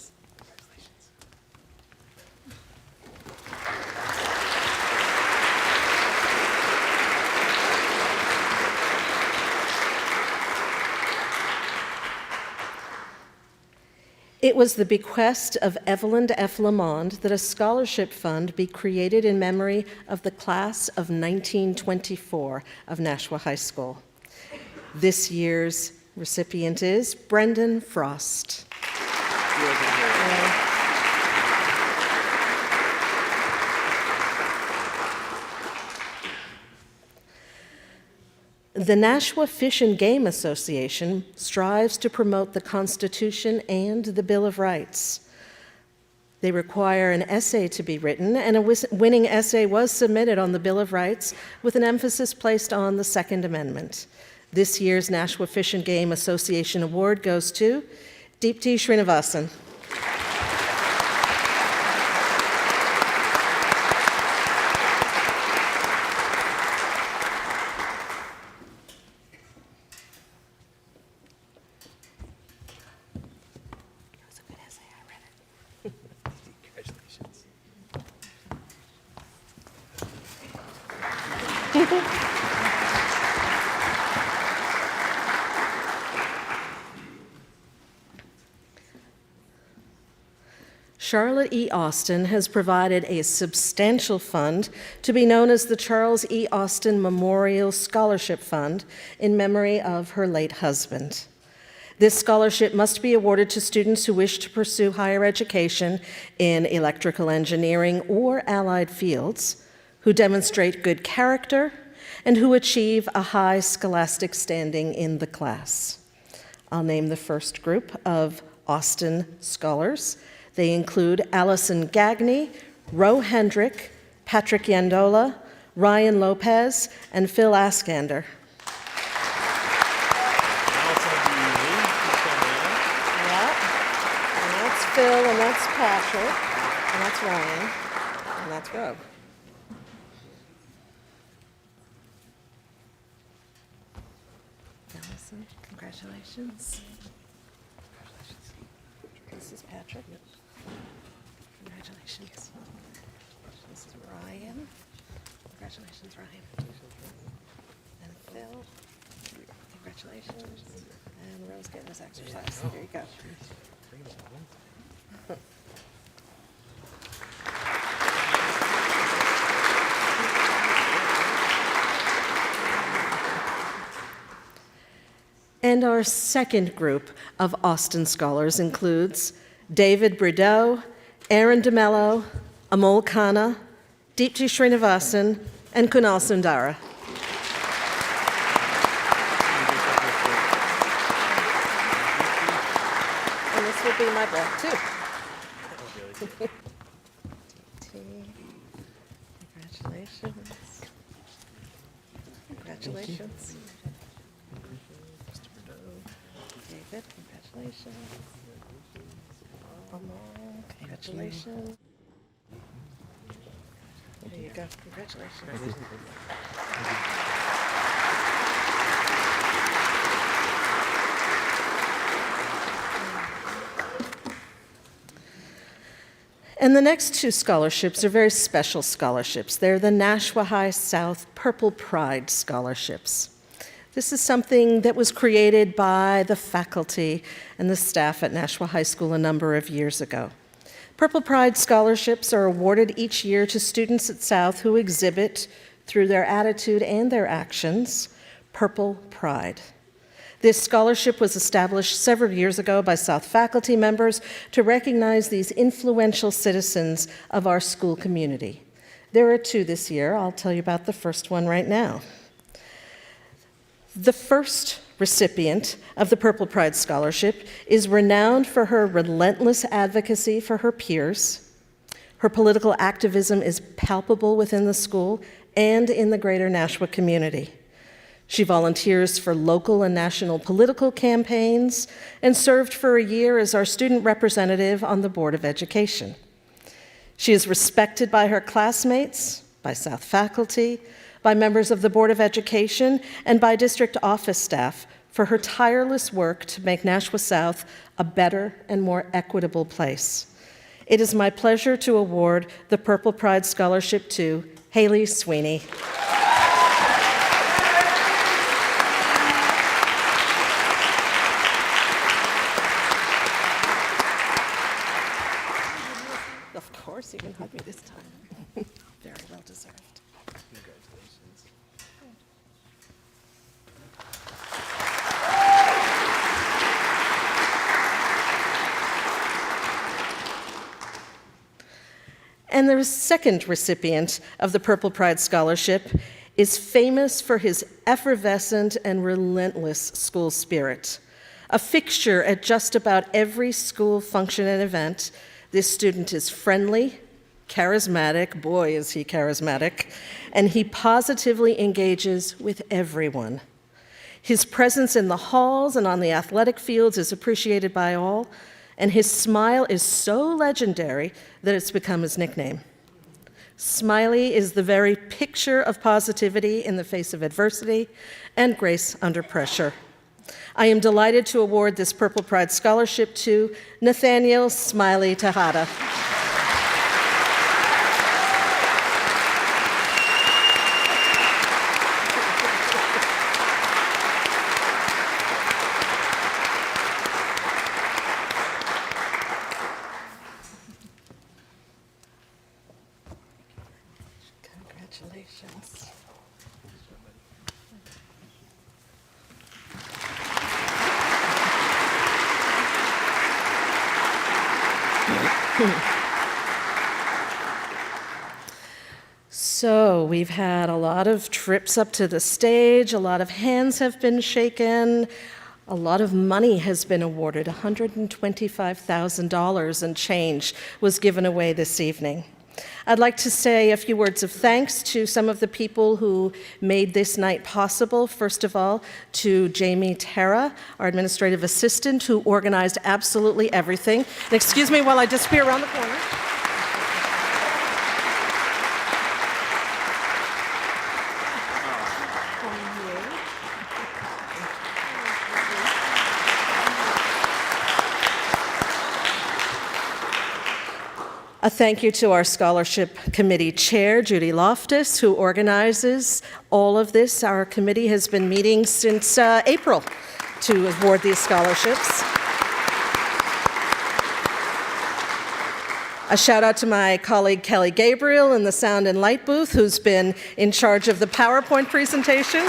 It was the bequest of Evelyn F. Lamond that a scholarship fund be created in memory of the class of 1924 of Nashua High School. This year's recipient is Brendan Frost. The Nashua Fish and Game Association strives to promote the Constitution and the Bill of Rights. They require an essay to be written, and a winning essay was submitted on the Bill of Rights with an emphasis placed on the Second Amendment. This year's Nashua Fish and Game Association Award goes to Deepti Srinivasan. Charlotte E. Austin has provided a substantial fund to be known as the Charles E. Austin Memorial Scholarship Fund in memory of her late husband. This scholarship must be awarded to students who wish to pursue higher education in electrical engineering or allied fields, who demonstrate good character, and who achieve a high scholastic standing in the class. I'll name the first group of Austin scholars. They include Allison Gagney, Ro Hendrick, Patrick Yandola, Ryan Lopez, and Phil Askander. Phil, and that's Patrick, and that's Ryan, and that's Rob. Allison, congratulations. This is Patrick. Congratulations. This is Ryan. Congratulations, Ryan. And Phil. Congratulations. And Rose getting this exercise. There you go. And our second group of Austin scholars includes David Brideau, Aaron DeMello, Amol Khanna, Deepti Srinivasan, and Kunal Sundara. And this will be my book, too. Congratulations. Congratulations. David, congratulations. Congratulations. There you go. Congratulations. And the next two scholarships are very special scholarships. They're the Nashua High South Purple Pride scholarships. This is something that was created by the faculty and the staff at Nashua High School a number of years ago. Purple Pride scholarships are awarded each year to students at South who exhibit, through their attitude and their actions, purple pride. This scholarship was established several years ago by South faculty members to recognize these influential citizens of our school community. There are two this year. I'll tell you about the first one right now. The first recipient of the Purple Pride Scholarship is renowned for her relentless advocacy for her peers. Her political activism is palpable within the school and in the greater Nashua community. She volunteers for local and national political campaigns and served for a year as our student representative on the Board of Education. She is respected by her classmates, by South faculty, by members of the Board of Education, and by district office staff for her tireless work to make Nashua South a better and more equitable place. It is my pleasure to award the Purple Pride Scholarship to Haley Sweeney. Of course, you can hug me this time. Very well deserved. Congratulations. And the second recipient of the Purple Pride Scholarship is famous for his effervescent and relentless school spirit. A fixture at just about every school function and event, this student is friendly, charismatic, boy is he charismatic, and he positively engages with everyone. His presence in the halls and on the athletic fields is appreciated by all, and his smile is so legendary that it's become his nickname. Smiley is the very picture of positivity in the face of adversity and grace under pressure. I am delighted to award this Purple Pride Scholarship to Nathaniel Smiley Tejada. So we've had a lot of trips up to the stage, a lot of hands have been shaken, a lot of money has been awarded. $125,000 and change was given away this evening. I'd like to say a few words of thanks to some of the people who made this night possible. First of all, to Jamie Terra, our administrative assistant, who organized absolutely everything. And excuse me while I disappear around the corner. A thank you to our scholarship committee chair, Judy Loftus, who organizes all of this. Our committee has been meeting since April to award these scholarships. A shout out to my colleague Kelly Gabriel in the sound and light booth, who's been in charge of the PowerPoint presentation.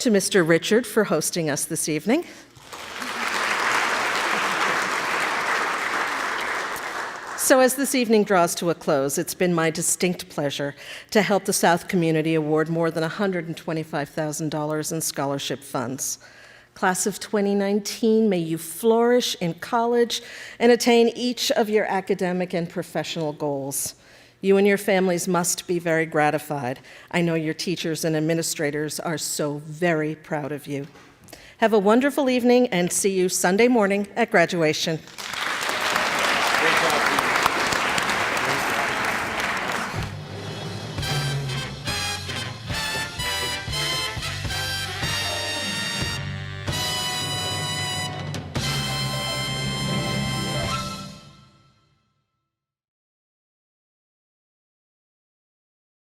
To Mr. Richard for hosting us this evening. So as this evening draws to a close, it's been my distinct pleasure to help the South community award more than $125,000 in scholarship funds. Class of 2019, may you flourish in college and attain each of your academic and professional goals. You and your families must be very gratified. I know your teachers and administrators are so very proud of you. Have a wonderful evening and see you Sunday morning at graduation.